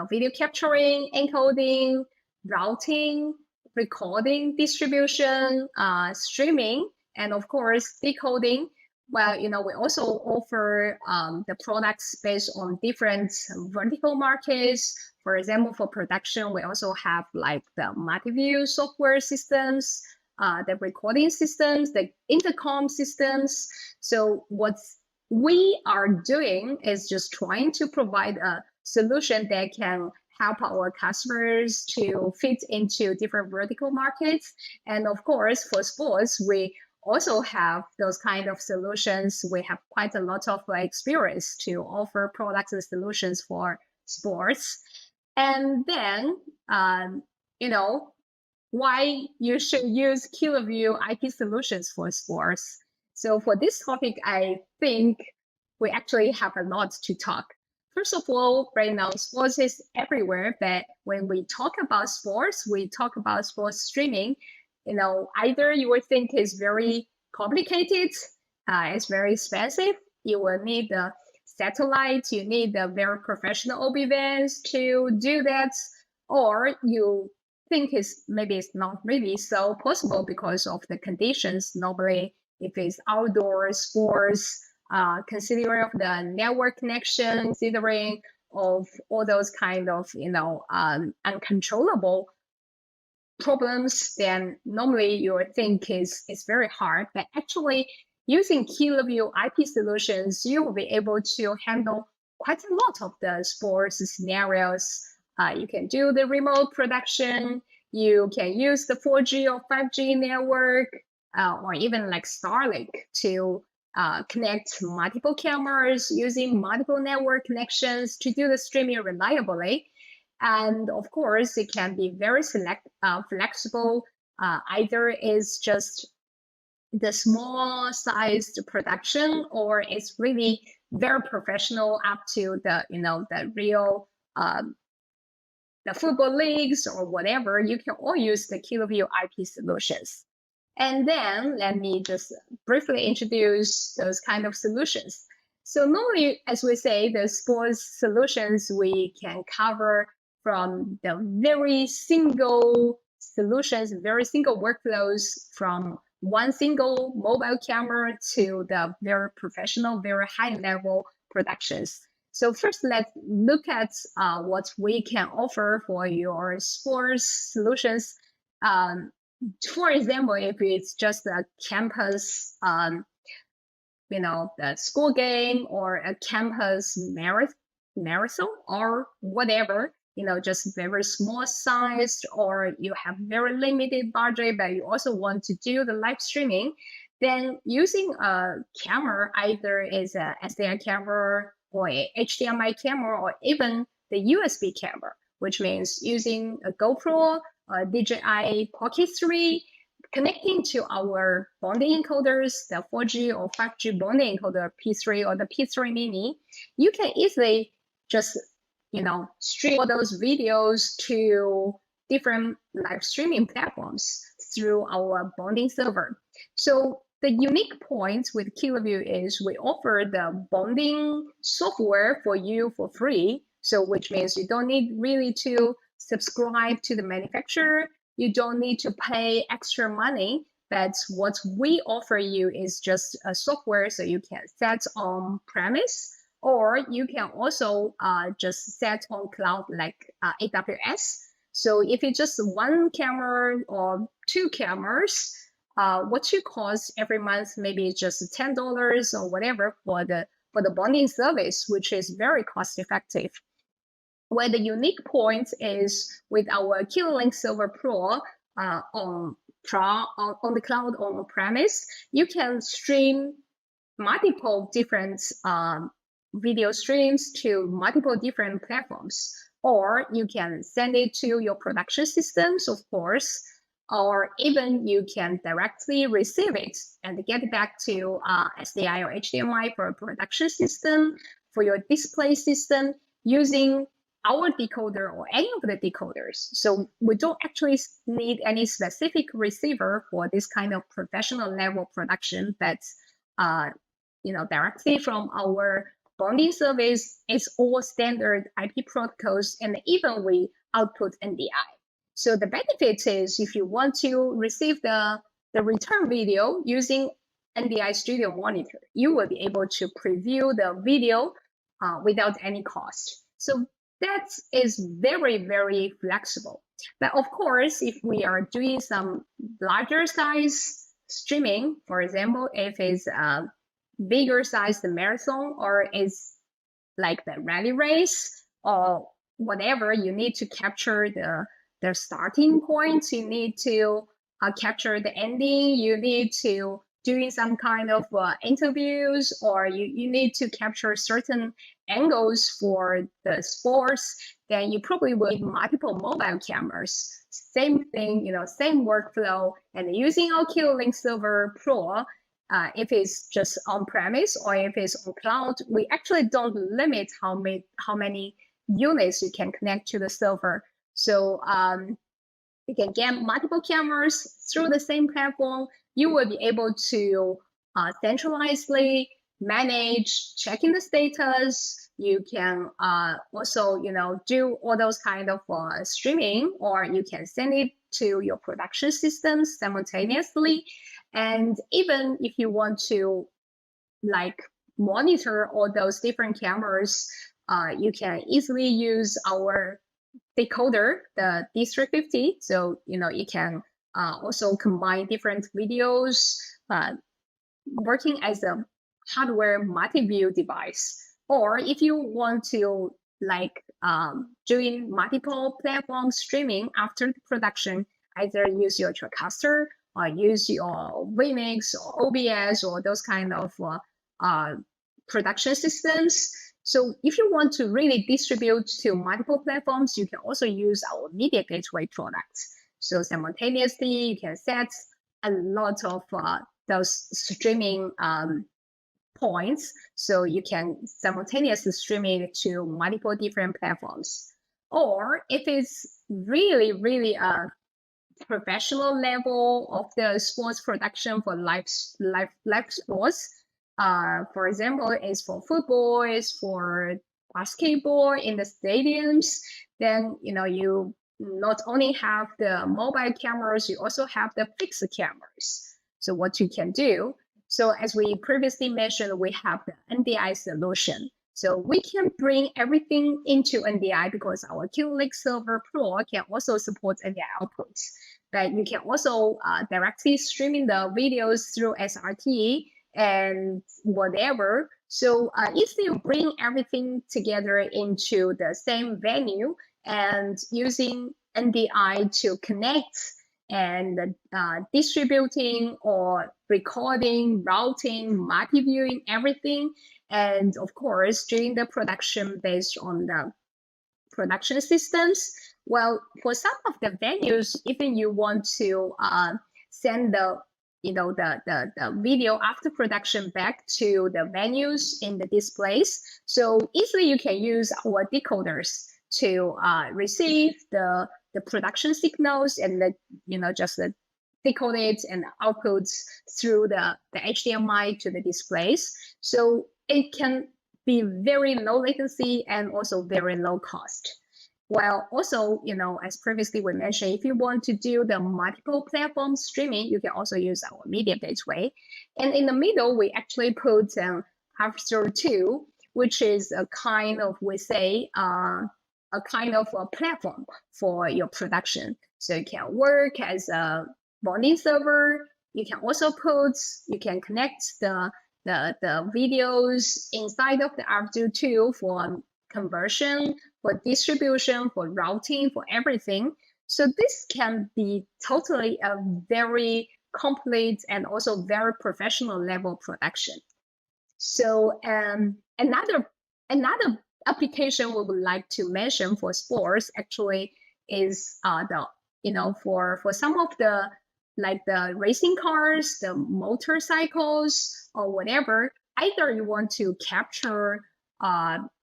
video capturing, encoding, routing, recording, distribution, streaming, and of course, decoding well, we also offer the products based on different vertical markets. For example, for production, we also have like the multi-view software systems, the recording systems, the intercom systems. So what we are doing is just trying to provide a solution that can help our customers to fit into different vertical markets. And of course, for sports, we also have those kind of solutions. We have quite a lot of experience to offer products and solutions for sports. And then, why you should use Kiloview IP solutions for sports. So for this topic, I think we actually have a lot to talk. First of all, right now, sports is everywhere, but when we talk about sports, we talk about sports streaming. Either you would think it's very complicated, it's very expensive, you will need the satellite, you need the very professional OB vans to do that, or you think it's not really so possible because of the conditions. Normally, if it's outdoor sports, considering of the network connection, considering of all those kind of uncontrollable problems, then normally you would think it's very hard. But actually, using Kiloview IP solutions, you will be able to handle quite a lot of the sports scenarios. You can do the remote production. You can use the 4G or 5G network, or even like Starlink to connect multiple cameras using multiple network connections to do the streaming reliably. And of course, it can be very flexible. Either it's just the small sized production, or it's really very professional up to the the real the football leagues or whatever. You can all use the Kiloview IP solutions. And then let me just briefly introduce those kind of solutions. So normally, as we say, the sports solutions we can cover from the very single solutions, very single workflows, from one single mobile camera to the very professional, very high level productions. So first, let's look at what we can offer for your sports solutions. For example, if it's just a campus, the school game, or a campus marathon or whatever, just very small sized, or you have very limited budget, but you also want to do the live streaming, then using a camera, either is a SDI camera or a HDMI camera, or even the USB camera, which means using a GoPro, a DJI Pocket 3, connecting to our bonding encoders, the 4G or 5G bonding encoder P3 or the P3 Mini, you can easily just stream all those videos to different live streaming platforms through our bonding server. So the unique point with Kiloview is we offer the bonding software for you for free. So which means you don't need really to subscribe to the manufacturer. You don't need to pay extra money. But what we offer you is just a software, so you can set on premise, or you can also just set on cloud like AWS. So if it's just one camera or two cameras, what you cost every month, maybe just $10 or whatever for the bonding service, which is very cost effective. Where the unique point is with our KiloLink Server Pro on the cloud on premise, you can stream multiple different video streams to multiple different platforms, or you can send it to your production systems, of course, or even you can directly receive it and get it back to SDI or HDMI for a production system, for your display system, using our decoder or any of the decoders. So we don't actually need any specific receiver for this kind of professional level production, but directly from our bonding service, it's all standard IP protocols, and even we output NDI. So the benefit is if you want to receive the return video using NDI Studio monitor, you will be able to preview the video without any cost. So that is very, very flexible. But of course, if we are doing some larger size streaming, for example, if it's a bigger size the marathon, or it's like the rally race or whatever, you need to capture the starting points, you need to capture the ending, you need to doing some kind of interviews, or you need to capture certain angles for the sports, then you probably will need multiple mobile cameras. Same thing, same workflow. And using our Kiloview Server Pro, if it's just on premise or if it's on cloud, we actually don't limit how many units you can connect to the server. So you can get multiple cameras through the same platform. You will be able to centralizedly manage checking the status. You can also, do all those kind of streaming, or you can send it to your production systems simultaneously. And even if you want to monitor all those different cameras, you can easily use our decoder, the D350. So, you can also combine different videos, working as a hardware multi-view device. Or if you want to doing multiple platform streaming after the production, either use your TriCaster or use your Vmix or OBS or those kind of production systems. So if you want to really distribute to multiple platforms, you can also use our media gateway products. So simultaneously, you can set a lot of those streaming points. So you can simultaneously stream it to multiple different platforms. Or if it's really, really a professional level of the sports production for live sports, for example, is for football, is for basketball in the stadiums, then you not only have the mobile cameras, you also have the fixed cameras. So what you can do, so as we previously mentioned, we have the NDI solution. So we can bring everything into NDI because our Kiloview Server Pro can also support NDI outputs. But you can also directly streaming the videos through SRT and whatever. So easily you bring everything together into the same venue and using NDI to connect and distributing or recording, routing, multi-viewing, everything. And of course, doing the production based on the production systems. Well, for some of the venues, even you want to send the the video after production back to the venues in the displays. So easily you can use our decoders to receive the production signals and just decode it and output through the HDMI to the displays. So it can be very low latency and also very low cost. While also, as previously we mentioned, if you want to do the multiple platform streaming, you can also use our media gateway. And in the middle, we actually put Vizrt 2, which is a kind of, we say, a kind of a platform for your production. So you can work as a bonding server. You can also you can connect the videos inside of the Vizrt 2 for conversion, for distribution, for routing, for everything. So this can be totally a very complete and also very professional level production. So another application we would like to mention for sports actually is for some of the the racing cars, the motorcycles, or whatever. Either you want to capture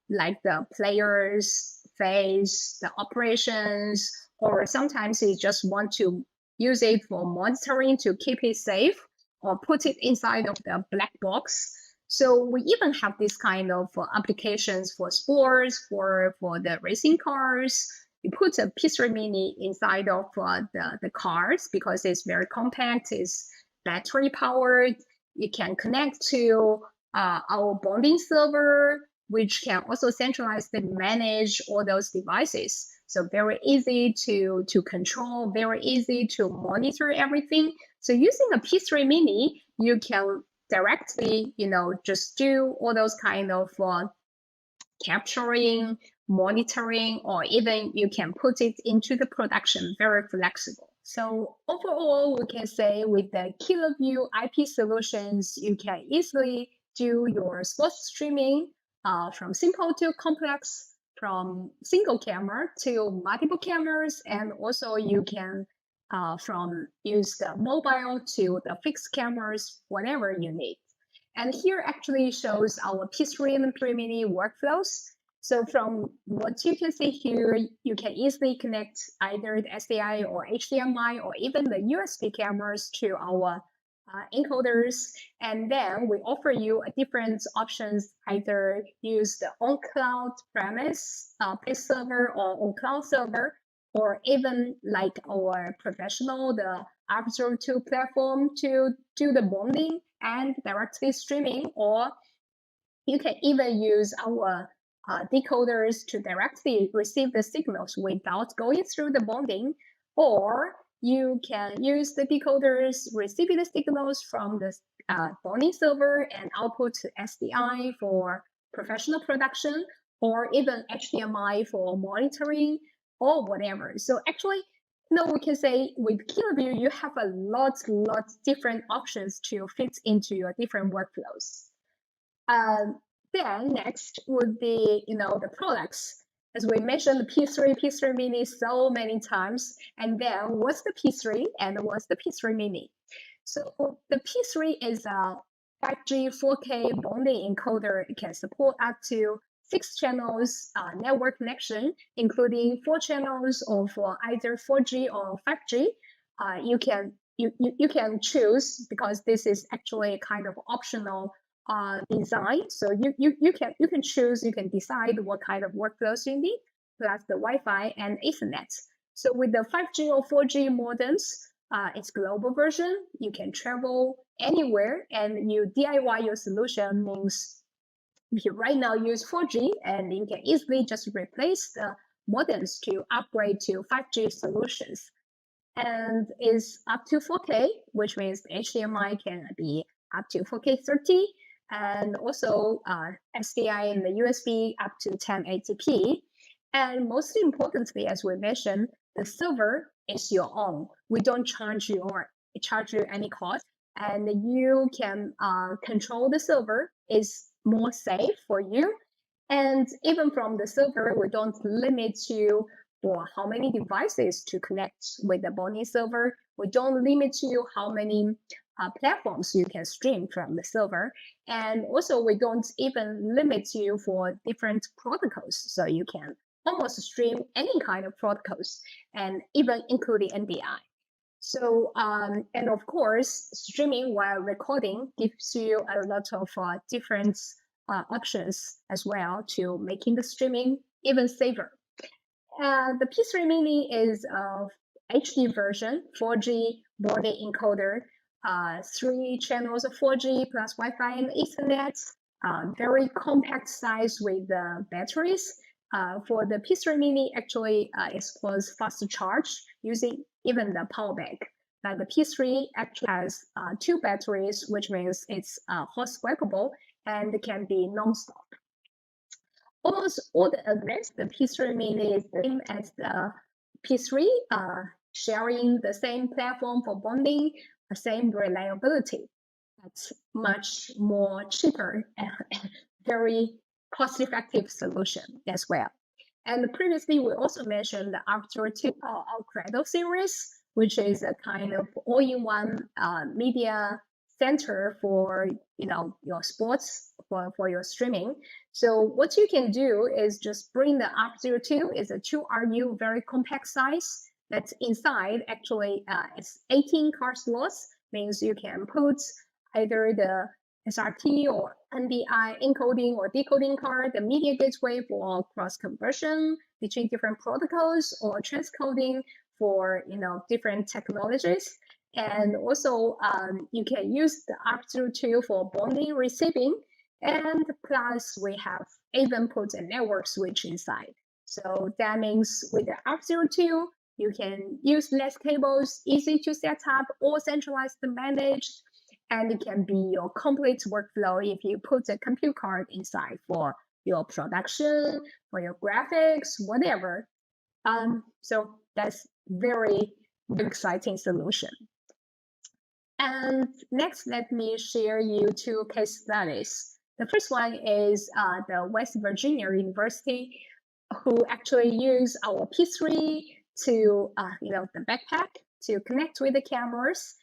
the players' face, the operations, or sometimes you just want to use it for monitoring to keep it safe, or put it inside of the black box. So we even have this kind of applications for sports, for the racing cars. You put a P3 Mini inside of the cars because it's very compact, it's battery powered, you can connect to our bonding server, which can also centralizely manage all those devices. So very easy to control, very easy to monitor everything. So using a P3 Mini, you can directly, just do all those kind of capturing, monitoring, or even you can put it into the production, very flexible. So overall, we can say with the Kiloview IP solutions, you can easily do your sports streaming from simple to complex, from single camera to multiple cameras, and also you can from use the mobile to the fixed cameras, whatever you need. And here actually shows our P3 and P3 Mini workflows. So from what you can see here, you can easily connect either the SDI or HDMI or even the USB cameras to our encoders. And then we offer you different options, either use the on-cloud premise based server or on-cloud server, or even like our professional, the R02 platform to do the bonding and directly streaming, or you can even use our decoders to directly receive the signals without going through the bonding, or you can use the decoders receiving the signals from the bonding server and output to SDI for professional production, or even HDMI for monitoring or whatever. So actually, we can say with Kiloview, you have a lot different options to fit into your different workflows. Then next would be, the products. As we mentioned, the P3 Mini so many times. And then what's the P3 and what's the P3 Mini? So the P3 is a 5G 4K bonding encoder. It can support up to 6 channels network connection, including 4 channels or for either 4G or 5G. You can choose, because this is actually kind of optional design. So you can choose, you can decide what kind of workflows you need, plus the Wi-Fi and Ethernet. So with the 5G or 4G modems, it's global version. You can travel anywhere, and you DIY your solution means if you right now use 4G, and you can easily just replace the modems to upgrade to 5G solutions. And it's up to 4K, which means the HDMI can be up to 4K 30, and also SDI and the USB up to 1080p. And most importantly, as we mentioned, the server is your own. We don't charge you any cost, and you can control the server. Is more safe for you. And even from the server, we don't limit you for how many devices to connect with the bonding server. We don't limit you how many platforms you can stream from the server. And also, we don't even limit you for different protocols. So you can almost stream any kind of protocols, and even including NBI. So, and of course, streaming while recording gives you a lot of different options as well to making the streaming even safer. The P3 Mini is a HD version, 4G bonding encoder, 3 channels of 4G plus Wi-Fi and Ethernet, very compact size with batteries. For the P3 Mini, actually, it was fast charge using even the power bank. Now the P3 actually has 2 batteries, which means it's hot swappable and it can be non-stop. Almost all the advanced, the P3 Mini is the same as the P3, sharing the same platform for bonding, the same reliability. That's much more cheaper and very cost-effective solution as well. And previously, we also mentioned the R02 Cradle series, which is a kind of all-in-one media center for your sports, for your streaming. So what you can do is just bring the R02. It's a 2RU, very compact size. That's inside. Actually, it's 18 card slots. Means you can put either the SRT or NBI encoding or decoding card, the media gateway for cross conversion between different protocols, or transcoding for different technologies. And also, you can use the R02 for bonding, receiving, and plus we have even put a network switch inside. So that means with the R02, you can use less cables, easy to set up, or centralized to manage, and it can be your complete workflow if you put a compute card inside for your production, for your graphics, whatever. So that's very exciting solution. And next, let me share you two case studies. The first one is the West Virginia University, who actually use our P3 to, the backpack to connect with the cameras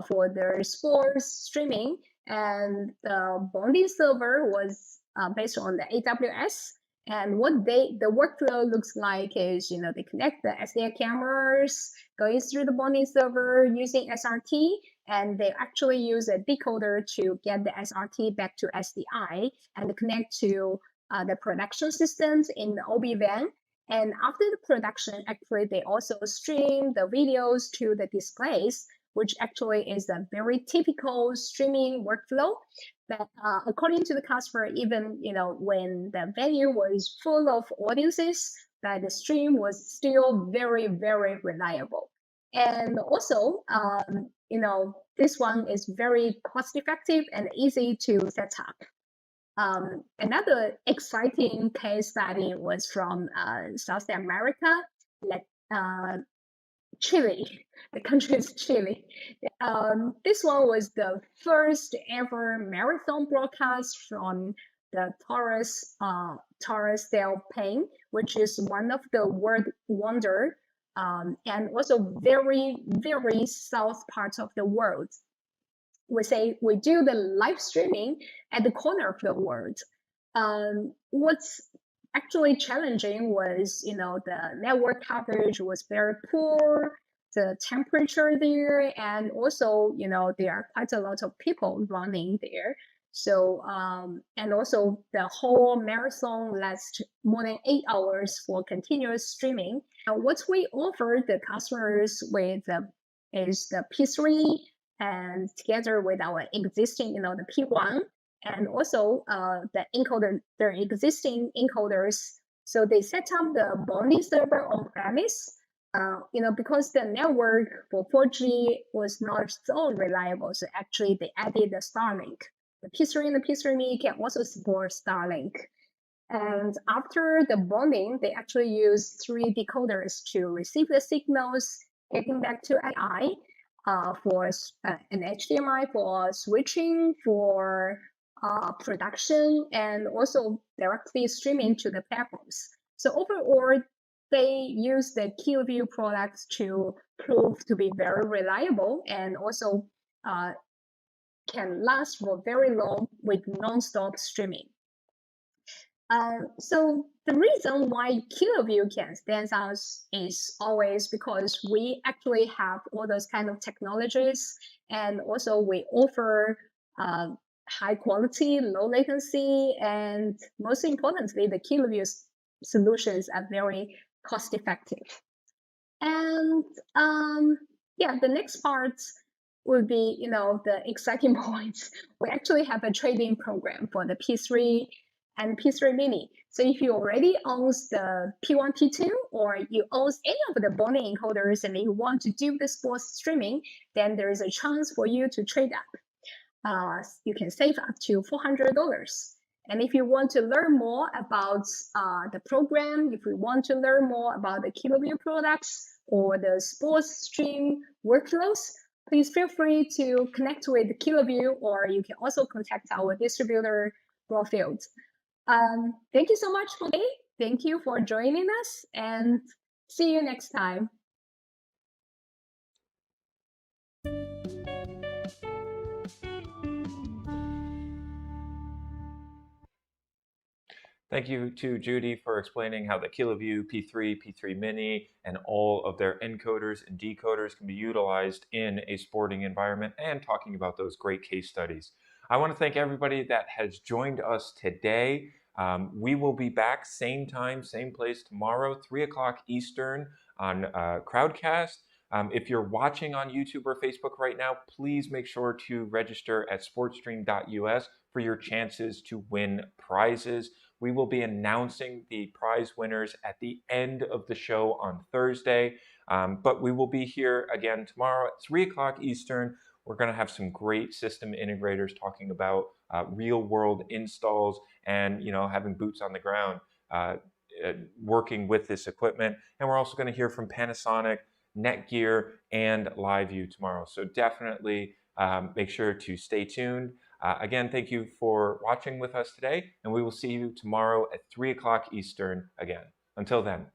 for their sports streaming. And the bonding server was based on the AWS. And what the workflow looks like is, they connect the SDI cameras, going through the bonding server using SRT, and they actually use a decoder to get the SRT back to SDI and connect to the production systems in the OB van. And after the production, actually, they also stream the videos to the displays, which actually is a very typical streaming workflow. That according to the customer, even when the venue was full of audiences, that the stream was still very, very reliable. And also, this one is very cost effective and easy to set up. Another exciting case study was from South America, like Chile. The country is Chile. This one was the first ever marathon broadcast from the Torres del Paine, which is one of the world wonder, and also very, very south part of the world. We do the live streaming at the corner of the world. What's actually challenging was, the network coverage was very poor, the temperature there, and also, there are quite a lot of people running there. So, and also the whole marathon lasts more than 8 hours for continuous streaming. And what we offer the customers with is the P3, and together with our existing, the P1, and also the encoder, their existing encoders. So they set up the bonding server on premise, because the network for 4G was not so reliable. So actually they added the Starlink. The P3 and the P3 Mini can also support Starlink. And after the bonding, they actually use 3 decoders to receive the signals, getting back to AI for an HDMI for switching, for production, and also directly streaming to the platforms. So overall, they use the Kiloview products to prove to be very reliable and also can last for very long with non-stop streaming. So the reason why Kiloview can stand out is always because we actually have all those kind of technologies, and also we offer high quality, low latency, and most importantly, the Kiloview solutions are very cost effective. And the next part would be, the exciting points. We actually have a trade-in program for the P3 and P3 Mini. So if you already own the P1, P2, or you own any of the bonding encoders and you want to do the sports streaming, then there is a chance for you to trade up. You can save up to $400. And if you want to learn more about the program, if you want to learn more about the Kiloview products or the SportStream workflows, please feel free to connect with Kiloview, or you can also contact our distributor, Broadfield. Thank you so much for today. Thank you for joining us, and see you next time. Thank you to Judy for explaining how the Kiloview P3, P3 Mini, and all of their encoders and decoders can be utilized in a sporting environment, and talking about those great case studies. I want to thank everybody that has joined us today. We will be back same time, same place tomorrow, 3 o'clock Eastern on Crowdcast. If you're watching on YouTube or Facebook right now, please make sure to register at sportstream.us for your chances to win prizes. We will be announcing the prize winners at the end of the show on Thursday, but we will be here again tomorrow at 3 o'clock Eastern. We're going to have some great system integrators talking about real-world installs and having boots on the ground working with this equipment. And we're also going to hear from Panasonic, Netgear, and Liveyu tomorrow. So definitely make sure to stay tuned. Again, thank you for watching with us today, and we will see you tomorrow at 3 o'clock Eastern again. Until then.